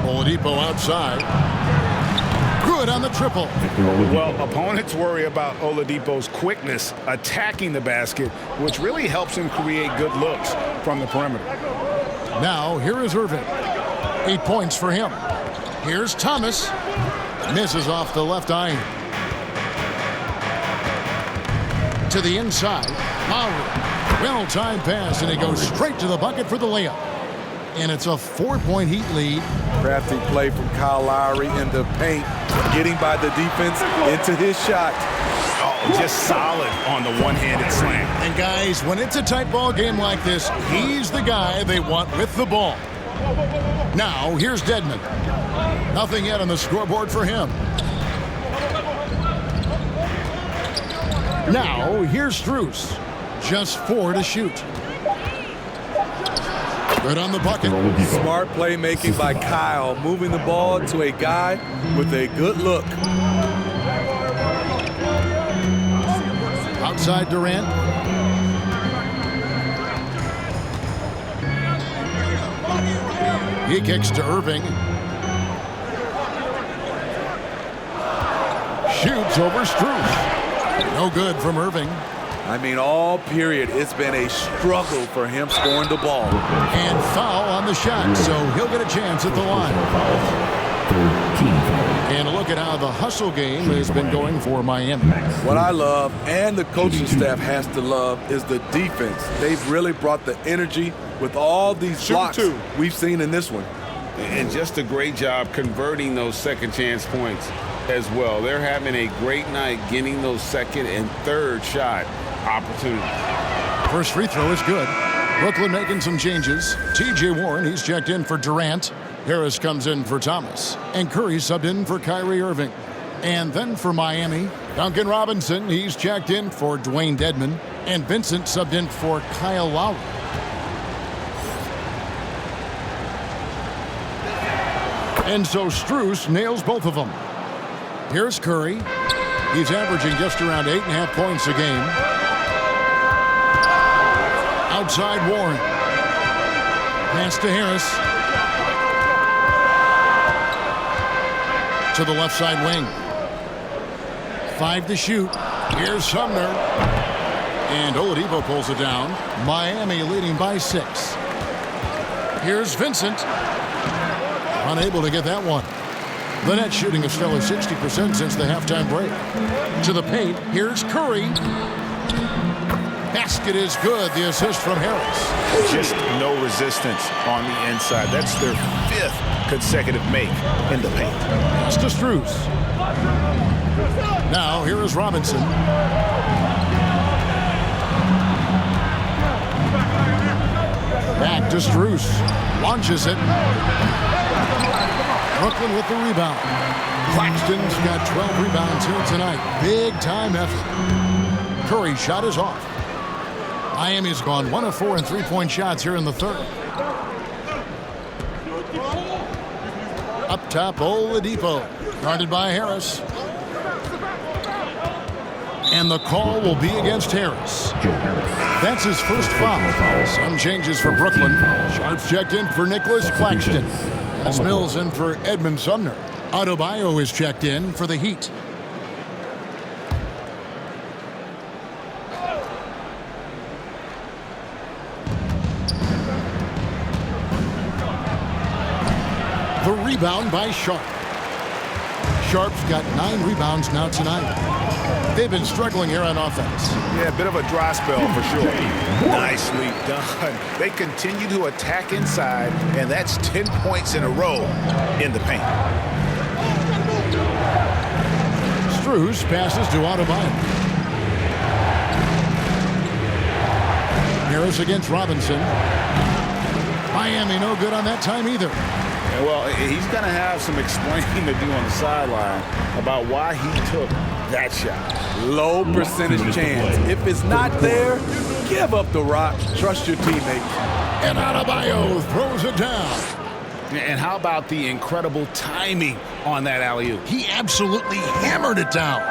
Oladipo outside. Good on the triple. Well, opponents worry about Oladipo's quickness attacking the basket, which really helps him create good looks from the perimeter. Now, here is Irving. 8 points for him. Here's Thomas. Misses off the left eye. To the inside. Lowry. Well-timed pass, and he goes straight to the bucket for the layup. And it's a 4-point Heat lead. Crafty play from Kyle Lowry in the paint, getting by the defense into his shot. Oh, just solid on the one-handed slam. And guys, when it's a tight ball game like this, he's the guy they want with the ball. Now, here's Dedmon. Nothing yet on the scoreboard for him. Now, here's Strus. Just 4 to shoot. Good on the bucket. Smart playmaking by Kyle, moving the ball to a guy with a good look. Outside Durant. He kicks to Irving. Shoots over Strus. No good from Irving. I mean, all period, it's been a struggle for him scoring the ball. And foul on the shot, so he'll get a chance at the line. And look at how the hustle game has been going for Miami. What I love, and the coaching staff has to love, is the defense. They've really brought the energy with all these blocks we've seen in this one. And just a great job converting those second chance points as well. They're having a great night getting those second and third shot opportunities. First free throw is good. Brooklyn making some changes. T.J. Warren, he's checked in for Durant. Harris comes in for Thomas. And Curry subbed in for Kyrie Irving. And then for Miami, Duncan Robinson, he's checked in for Dwayne Dedmon. And Vincent subbed in for Kyle Lowry. And so Strus nails both of them. Here's Curry. He's averaging just around 8.5 points a game. Outside Warren. Pass to Harris. To the left side wing. 5 to shoot. Here's Sumner. And Oladipo pulls it down. Miami leading by 6. Here's Vincent. Unable to get that one. The Nets shooting a stellar 60% since the halftime break. To the paint, here's Curry. Basket is good. The assist from Harris. Just no resistance on the inside. That's their 5th consecutive make in the paint. Pass to Strus. Now here is Robinson. Back to Strus. Launches it. Brooklyn with the rebound. Claxton's got 12 rebounds here tonight. Big time effort. Curry's shot is off. Miami's gone 1 of 4 in three-point shots here in the third. Up top, Oladipo. Guarded by Harris. And the call will be against Harris. That's his first foul. Some changes for Brooklyn. Sharps checked in for Nicholas Claxton. As Mills in for Edmund Sumner. Adebayo is checked in for the Heat. The rebound by Sharp. Sharp's got 9 rebounds now tonight. They've been struggling here on offense. Yeah, a bit of a dry spell for sure. Nicely done. They continue to attack inside, and that's 10 points in a row in the paint. Strus passes to Adebayo. Harris against Robinson. Miami no good on that time either. Well, he's going to have some explaining to do on the sideline about why he took that shot. Low percentage chance. If it's not there, give up the rock. Trust your teammates. And Adebayo throws it down. And how about the incredible timing on that alley-oop? He absolutely hammered it down.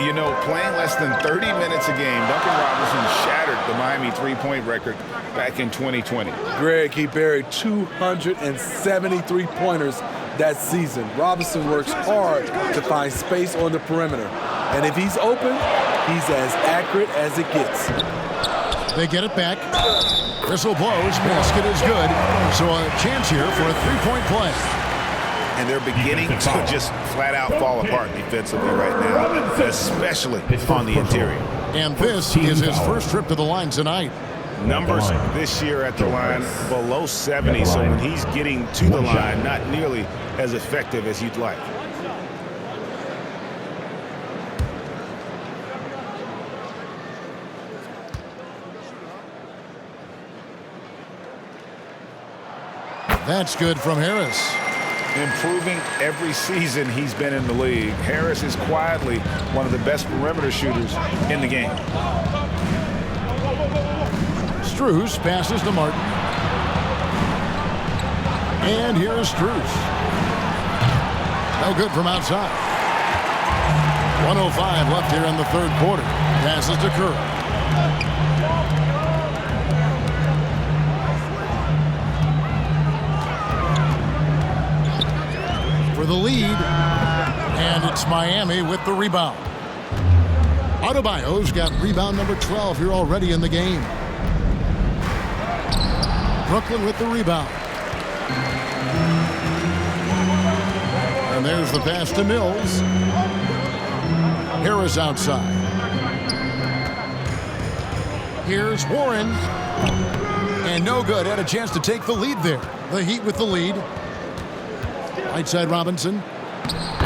You know, playing less than 30 minutes a game, Duncan Robinson shattered the Miami three-point record back in 2020. Greg, he buried 273 pointers that season. Robinson works hard to find space on the perimeter. And if he's open, he's as accurate as it gets. They get it back. Whistle blows. Basket is good. So a chance here for a three-point play. And they're beginning to just flat out fall apart defensively right now, especially on the interior. And this is his first trip to the line tonight. Numbers this year at the line below 70, so when he's getting to the line, not nearly as effective as you'd like. That's good from Harris. Improving every season he's been in the league. Harris is quietly one of the best perimeter shooters in the game. Strus passes to Martin. And here is Strus. No good from outside. 1:05 left here in the third quarter. Passes to Curry. For the lead, and it's Miami with the rebound. Adebayo's got rebound number 12 here already in the game. Brooklyn with the rebound. And there's the pass to Mills. Harris outside. Here's Warren. And no good. Had a chance to take the lead there. The Heat with the lead. Right side Robinson.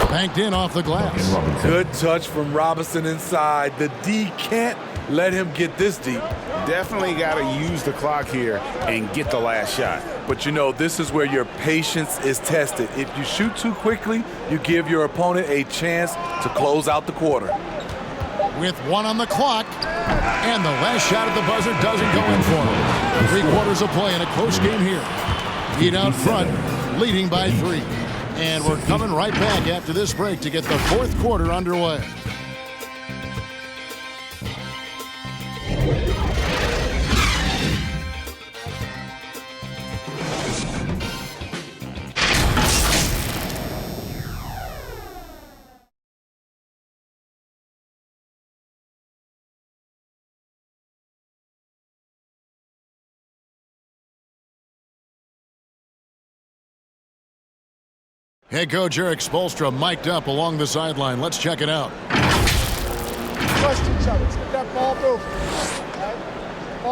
Banked in off the glass. Good touch from Robinson inside. The D can't let him get this deep. Definitely got to use the clock here and get the last shot. But you know, this is where your patience is tested. If you shoot too quickly, you give your opponent a chance to close out the quarter. With 1 on the clock, and the last shot at the buzzer doesn't go in for him. 3 quarters of play in a close game here. Heat out front, leading by 3. And we're coming right back after this break to get the fourth quarter underway. Head coach Eric Spoelstra mic'd up along the sideline. Let's check it out. Trust each other. Let's get that ball moving.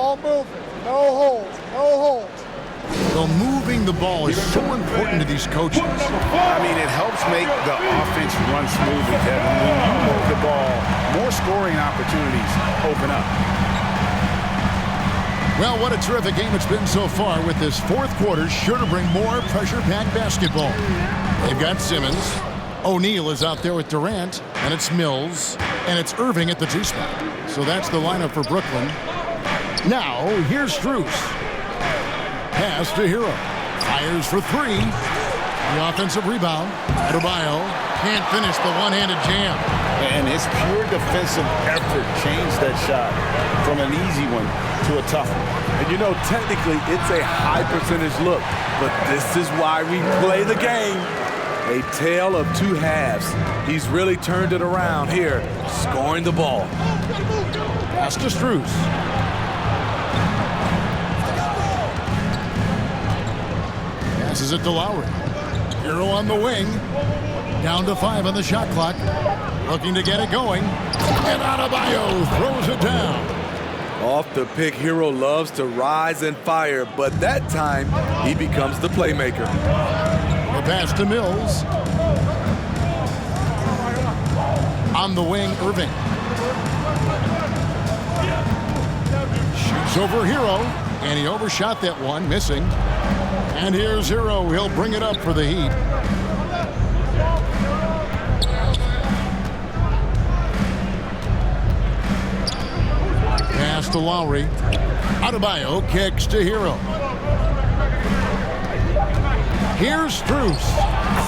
Ball moving. No holds. No holds. Well, moving the ball is so important to these coaches. I mean, it helps make the offense run smoothly, Kevin. When you move the ball, more scoring opportunities open up. Well, what a terrific game it's been so far, with this fourth quarter sure to bring more pressure-packed basketball. They've got Simmons. O'Neal is out there with Durant, and it's Mills, and it's Irving at the 2 spot. So that's the lineup for Brooklyn. Now, here's Strus. Pass to Hero. Fires for 3. The offensive rebound. Adebayo can't finish the one-handed jam. And his pure defensive effort changed that shot from an easy one to a tough one. And you know, technically, it's a high percentage look, but this is why we play the game. A tale of 2 halves. He's really turned it around here, scoring the ball. Pass to Strus. Passes it to Lowry. Hero on the wing. Down to 5 on the shot clock. Looking to get it going. And Adebayo throws it down. Off the pick, Hero loves to rise and fire, but that time he becomes the playmaker. The pass to Mills. On the wing, Irving. Shoots over Hero, and he overshot that one, missing. And here's Hero. He'll bring it up for the Heat. Pass to Lowry. Adebayo kicks to Hero. Here's Strus.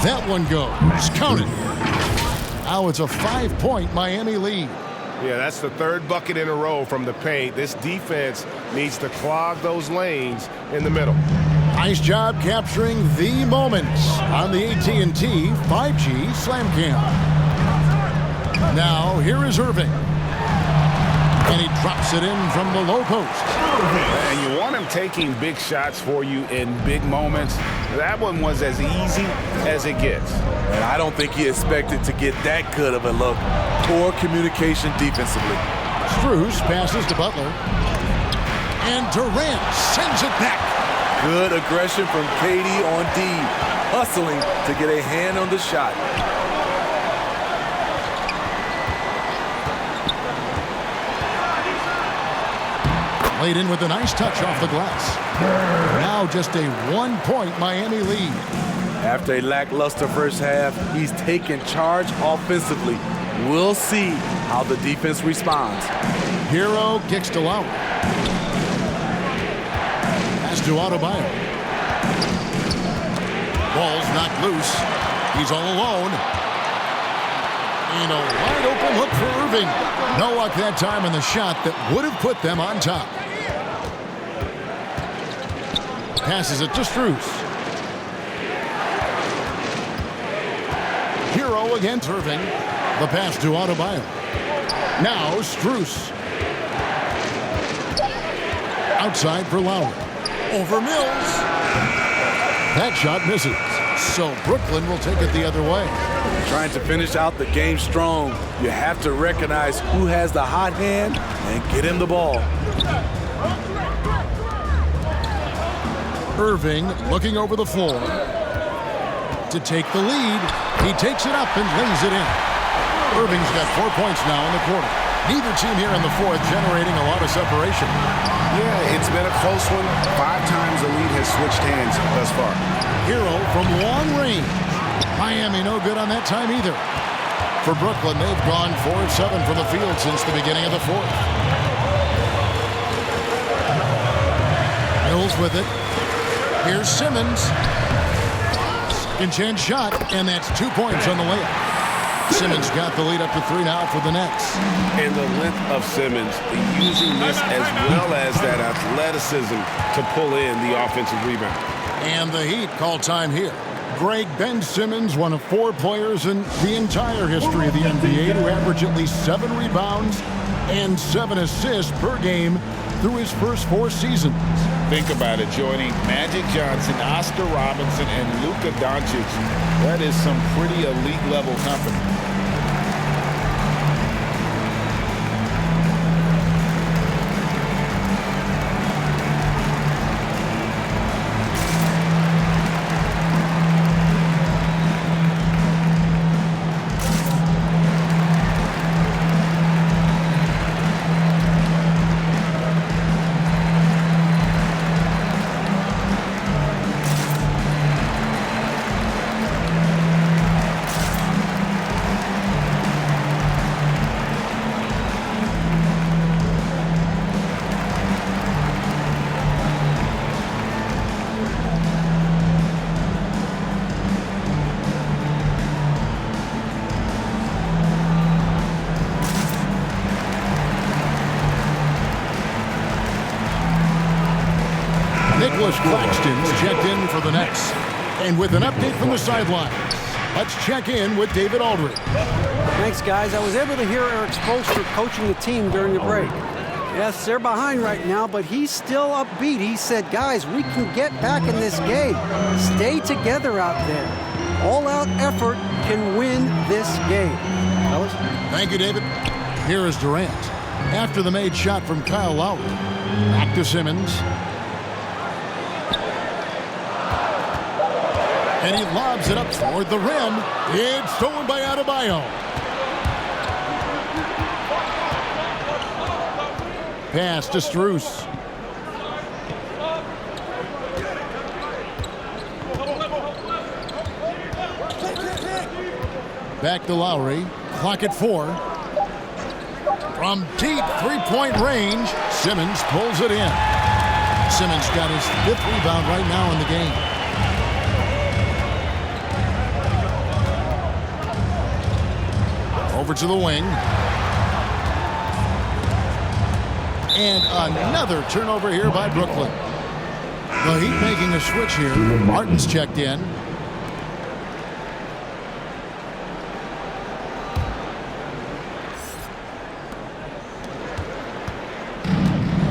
That one goes. Count it. Now it's a 5-point Miami lead. Yeah, that's the 3rd bucket in a row from the paint. This defense needs to clog those lanes in the middle. Nice job capturing the moments on the AT&T 5G Slam Cam. Now here is Irving. And he drops it in from the low post. And you want him taking big shots for you in big moments. That one was as easy as it gets. And I don't think he expected to get that good of a look. Poor communication defensively. Strus passes to Butler. And Durant sends it back. Good aggression from KD on D. Hustling to get a hand on the shot. Laid in with a nice touch off the glass. Now just a 1-point Miami lead. After a lackluster first half, he's taken charge offensively. We'll see how the defense responds. Hero kicks to Lowry. Pass to Adebayo. Ball's knocked loose. He's all alone. And a wide open look for Irving. No luck that time in the shot that would have put them on top. Passes it to Strus. Hero against Irving. The pass to Adebayo. Now Strus. Outside for Lowry. Over Mills. That shot misses. So Brooklyn will take it the other way. Trying to finish out the game strong, you have to recognize who has the hot hand and get him the ball. Irving looking over the floor to take the lead. He takes it up and lays it in. Irving's got 4 points now in the quarter. Neither team here in the fourth generating a lot of separation. Yeah, it's been a close one. 5 times the lead has switched hands thus far. Hero from long range. Miami no good on that time either. For Brooklyn, they've gone 4 of 7 from the field since the beginning of the fourth. Mills with it. Here's Simmons. Second chance shot, and that's 2 points on the layup. Simmons got the lead up to 3 now for the Nets. And the length of Simmons, using this as well as that athleticism to pull in the offensive rebound. And the Heat call time here. Greg Ben Simmons, one of 4 players in the entire history of the NBA to average at least 7 rebounds and 7 assists per game through his first 4 seasons. Think about it, joining Magic Johnson, Oscar Robertson, and Luka Doncic. That is some pretty elite level company. Claxton's checked in for the Nets. And with an update from the sideline, let's check in with David Aldridge. Thanks, guys. I was able to hear Eric Spoelstra coaching the team during the break. Yes, they're behind right now, but he's still upbeat. He said, guys, we can get back in this game. Stay together out there. All-out effort can win this game. Fellas? Thank you, David. Here is Durant. After the made shot from Kyle Lowry. Back to Simmons. And he lobs it up toward the rim. It's stolen by Adebayo. Pass to Strus. Back to Lowry. Clock at 4. From deep three-point range, Simmons pulls it in. Simmons got his 5th rebound right now in the game. Over to the wing. And another turnover here by Brooklyn. The Heat making a switch here. Martin's checked in.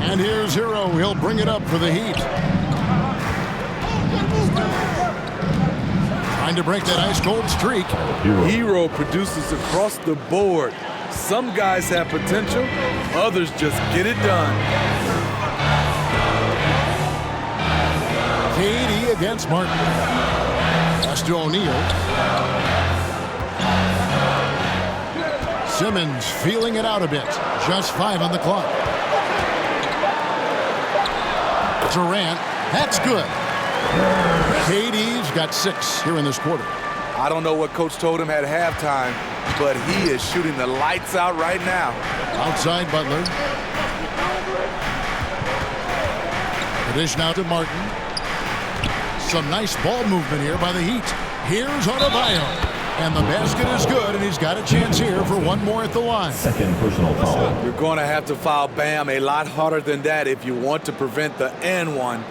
And here's Hero. He'll bring it up for the Heat. Trying to break that ice-cold streak. Hero produces across the board. Some guys have potential, others just get it done. KD against Martin. Pass to O'Neal. Simmons feeling it out a bit. Just 5 on the clock. Durant, that's good. KD's got 6 here in this quarter. I don't know what coach told him at halftime, but he is shooting the lights out right now. Outside Butler. The dish now to Martin. Some nice ball movement here by the Heat. Here's Adebayo. And the basket is good, and he's got a chance here for one more at the line. Second personal foul. You're going to have to foul Bam a lot harder than that if you want to prevent the N1.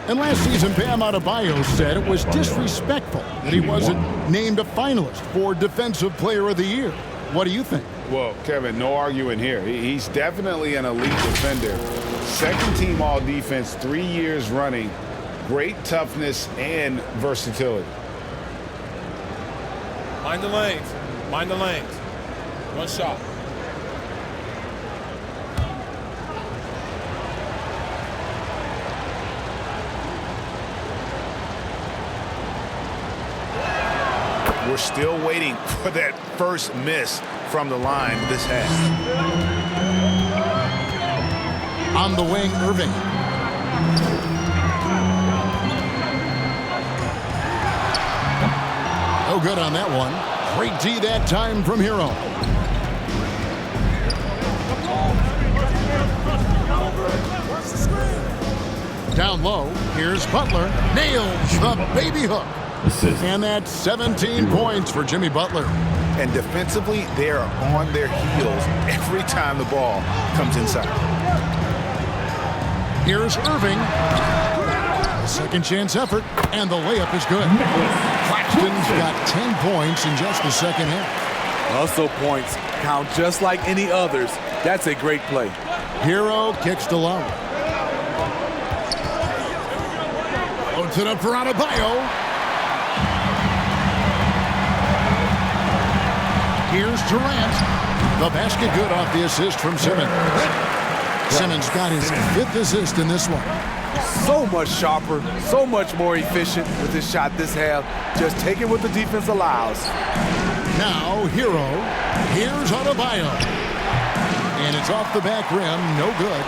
And last season, Bam Adebayo said it was disrespectful that he wasn't named a finalist for Defensive Player of the Year. What do you think? Well, Kevin, no arguing here. He's definitely an elite defender. Second team all defense 3 years running. Great toughness and versatility. Mind the lanes. Mind the lanes. One shot. We're still waiting for that first miss from the line this half. On the wing, Irving. No good on that one. Great D that time from Hero. Down low, here's Butler. Nails the baby hook. And that's 17 points for Jimmy Butler. And defensively, they are on their heels every time the ball comes inside. Here's Irving. Second chance effort, and the layup is good. Claxton's got 10 points in just the second half. Also points count just like any others. That's a great play. Hero kicks to Lowry. Loads it up for Adebayo. Here's Durant. The basket good off the assist from Simmons. Simmons got his 5th assist in this one. So much sharper, so much more efficient with his shot this half. Just take it what the defense allows. Now, Hero. Here's Adebayo. And it's off the back rim. No good.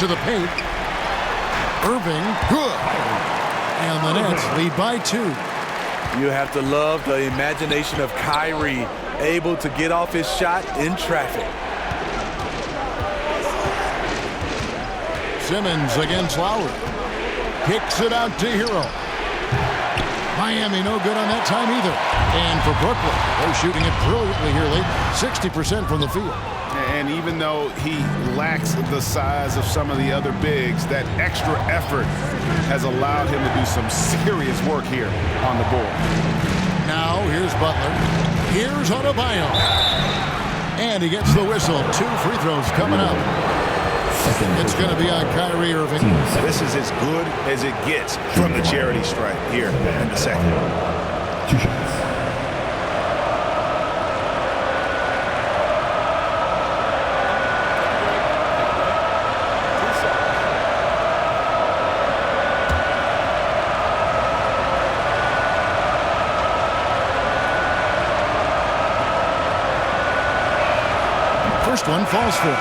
To the paint. Irving. Good. And the Nets lead by 2. You have to love the imagination of Kyrie, able to get off his shot in traffic. Simmons against Lowry. Kicks it out to Hero. Miami no good on that time either. And for Brooklyn, they're shooting it brilliantly here late. 60% from the field. And even though he lacks the size of some of the other bigs, that extra effort has allowed him to do some serious work here on the board. Now here's Butler. Here's Adebayo. And he gets the whistle. 2 free throws coming up. It's going to be on Kyrie Irving. This is as good as it gets from the charity stripe here in the second. 2 shots. First one falls for him.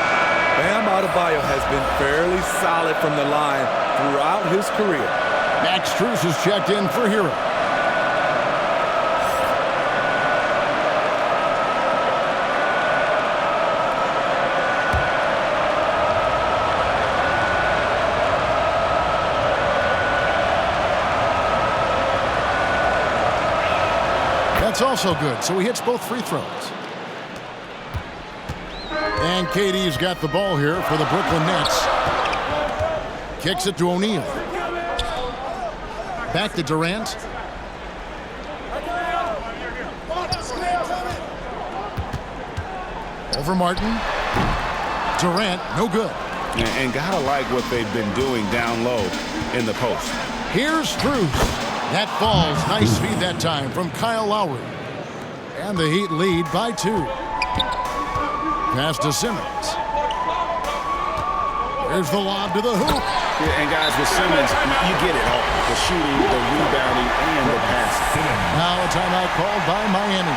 Bam Adebayo has been fairly solid from the line throughout his career. Max Strus is checked in for Hero. That's also good, so he hits both free throws. And KD's got the ball here for the Brooklyn Nets. Kicks it to O'Neal. Back to Durant. Over Martin. Durant, no good. And gotta like what they've been doing down low in the post. Here's Strus. That falls. Nice feed that time from Kyle Lowry. And the Heat lead by 2. Pass to Simmons. There's the lob to the hoop. Yeah, and guys, with Simmons, you get it all. The shooting, the rebounding, and the passing. Now a timeout called by Miami.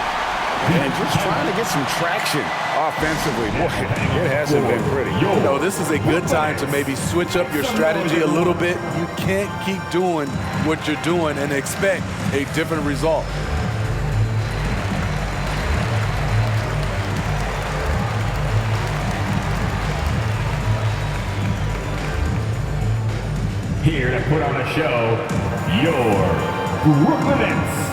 And just trying to get some traction offensively. Boy, it hasn't been pretty. You know, this is a good time to maybe switch up your strategy a little bit. You can't keep doing what you're doing and expect a different result. Here to put on a show, your Brooklyn Nets.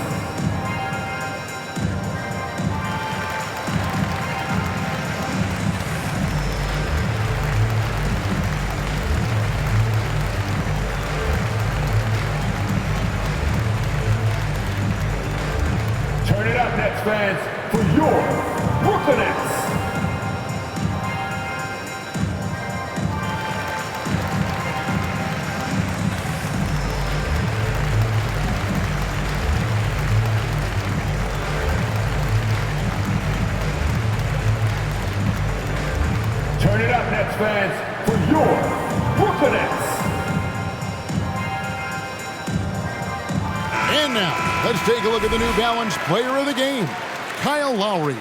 Turn it up, Nets fans, for your Brooklyn Nets. Turn it up, Nets fans, for your Brooklyn Nets. And now, let's take a look at the New Balance player of the game, Kyle Lowry.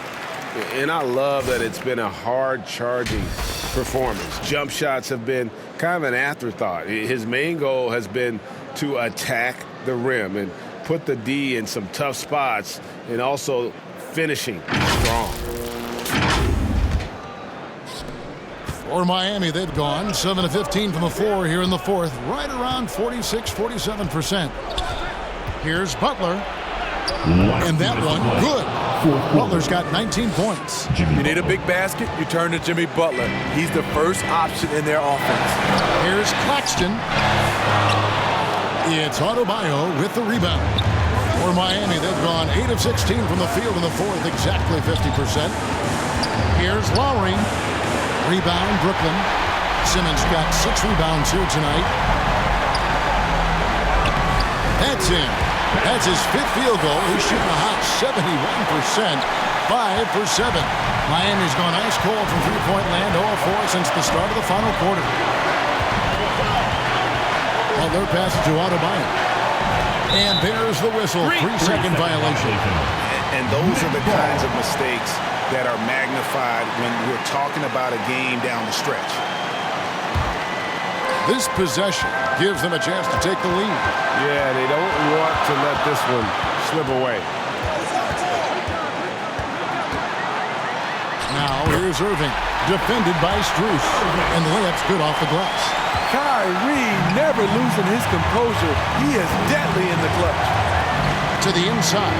And I love that it's been a hard-charging performance. Jump shots have been kind of an afterthought. His main goal has been to attack the rim and put the D in some tough spots and also finishing strong. For Miami, they've gone 7 of 15 from the floor here in the fourth, right around 46-47%. Here's Butler, and that one, good. Butler's got 19 points. You need a big basket, you turn to Jimmy Butler. He's the first option in their offense. Here's Claxton. It's Adebayo with the rebound. For Miami, they've gone 8 of 16 from the field in the fourth, exactly 50%. Here's Lowry. Rebound, Brooklyn. Simmons got 6 rebounds here tonight. That's in. That's his 5th field goal. He's shooting a hot 71%. 5 for 7. Miami's gone ice cold from three-point land, 0-4 since the start of the final quarter. Butler passes to Adebayo. And there's the whistle. 3-second violation. And those are the kinds of mistakes that are magnified when we're talking about a game down the stretch. This possession gives them a chance to take the lead. Yeah, they don't want to let this one slip away. Now here's Irving, defended by Strus, and the layup's good off the glass. Kyrie never losing his composure. He is deadly in the clutch. To the inside,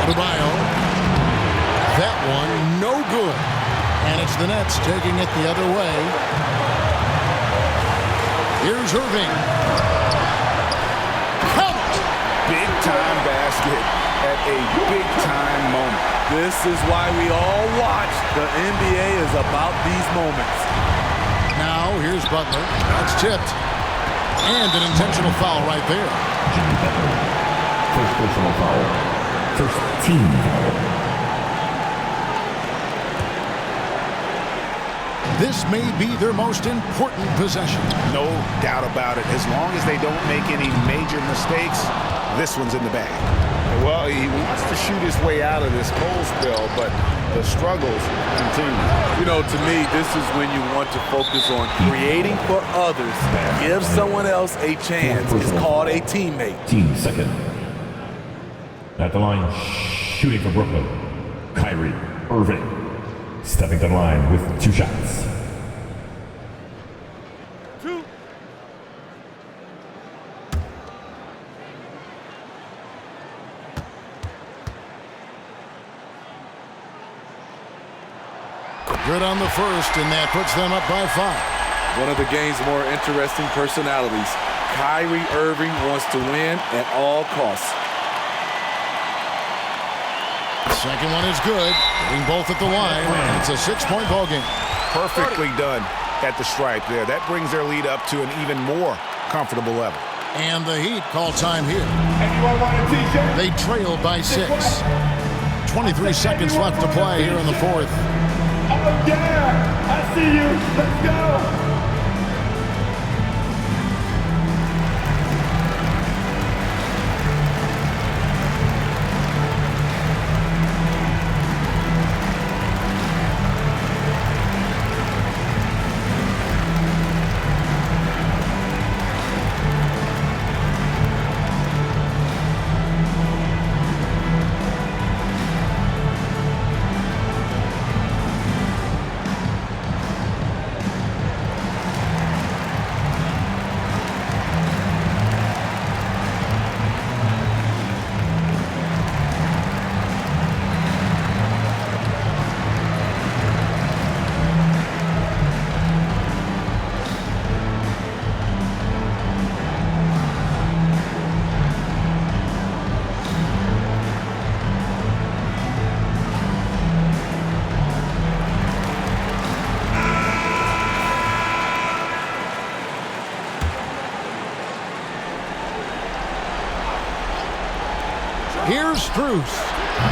Adebayo. That one, no good. And it's the Nets taking it the other way. Here's Irving. Count! Big-time basket at a big-time moment. This is why we all watch. The NBA is about these moments. Now, here's Butler. That's tipped. And an intentional foul right there. Jimmy Butler. First personal foul. First team foul. This may be their most important possession. No doubt about it. As long as they don't make any major mistakes, this one's in the bag. Well, he wants to shoot his way out of this cold spell, but the struggles continue. You know, to me, this is when you want to focus on creating for others. Give someone else a chance. It's called a teammate. Team second. At the line, shooting for Brooklyn, Kyrie Irving. Stepping to the line with 2 shots. Good on the first, and that puts them up by 5. One of the game's more interesting personalities. Kyrie Irving wants to win at all costs. Second one is good. Hitting both at the line. And it's a 6-point ball game. Perfectly done at the stripe there. That brings their lead up to an even more comfortable level. And the Heat call time here. They trail by 6. 23 seconds left to play here in the fourth. Oh, yeah! I see you! Let's go! Here's Strus.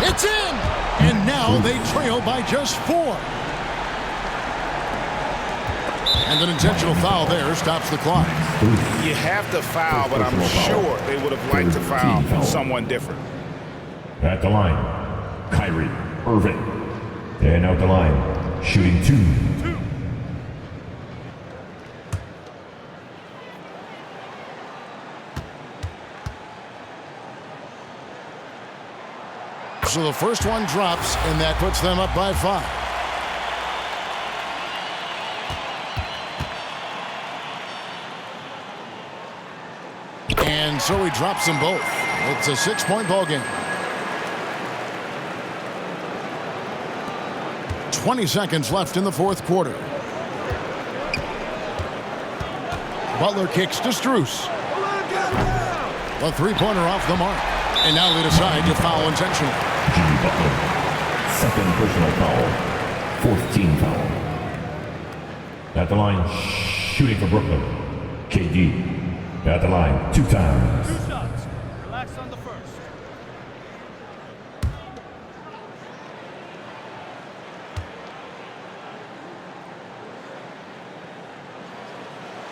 It's in! And now they trail by just 4. And an intentional foul there stops the clock. You have to foul, but I'm sure they would have liked to foul someone different. At the line, Kyrie Irving. And out the line, shooting 2. So the first one drops, and that puts them up by 5. And so he drops them both. It's a 6-point ball game. 20 seconds left in the fourth quarter. Butler kicks to Strus. The three-pointer off the mark. And now they decide to foul intentionally. Jimmy Butler, second personal foul, 4th team foul. At the line, shooting for Brooklyn, KD. At the line, 2 times. 2 shots. Relax on the first.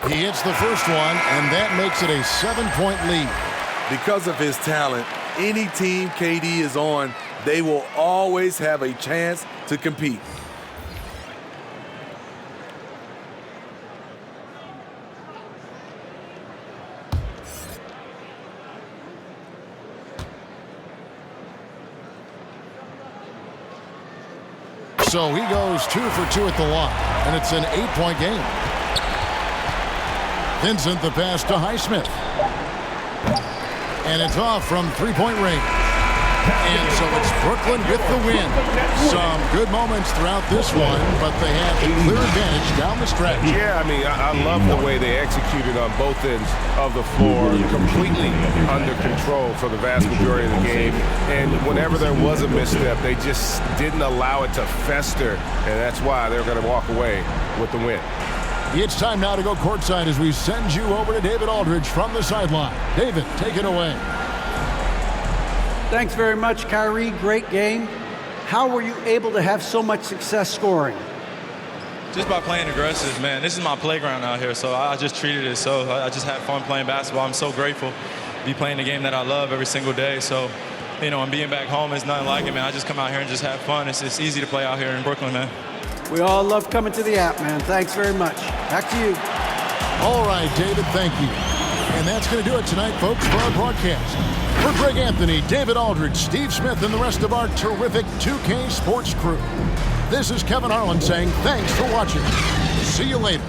He hits the first one, and that makes it a 7-point lead. Because of his talent, any team KD is on, they will always have a chance to compete. So he goes 2 for 2 at the line, and it's an 8-point game. Vincent the pass to Highsmith. And it's off from 3-point range. And so it's Brooklyn with the win. Some good moments throughout this one, but they had the clear advantage down the stretch. Yeah, I mean, I love the way they executed on both ends of the floor, completely under control for the vast majority of the game. And whenever there was a misstep, they just didn't allow it to fester, and that's why they're going to walk away with the win. It's time now to go courtside as we send you over to David Aldridge from the sideline. David, take it away. Thanks very much, Kyrie. Great game. How were you able to have so much success scoring? Just by playing aggressive, man. This is my playground out here, so I just treated it so. I just had fun playing basketball. I'm so grateful to be playing the game that I love every single day. So, you know, and being back home is nothing like it, man. I just come out here and just have fun. It's easy to play out here in Brooklyn, man. We all love coming to the app, man. Thanks very much. Back to you. All right, David, thank you. And that's going to do it tonight, folks, for our broadcast. For Greg Anthony, David Aldridge, Steve Smith, and the rest of our terrific 2K Sports crew, this is Kevin Harlan saying thanks for watching. See you later.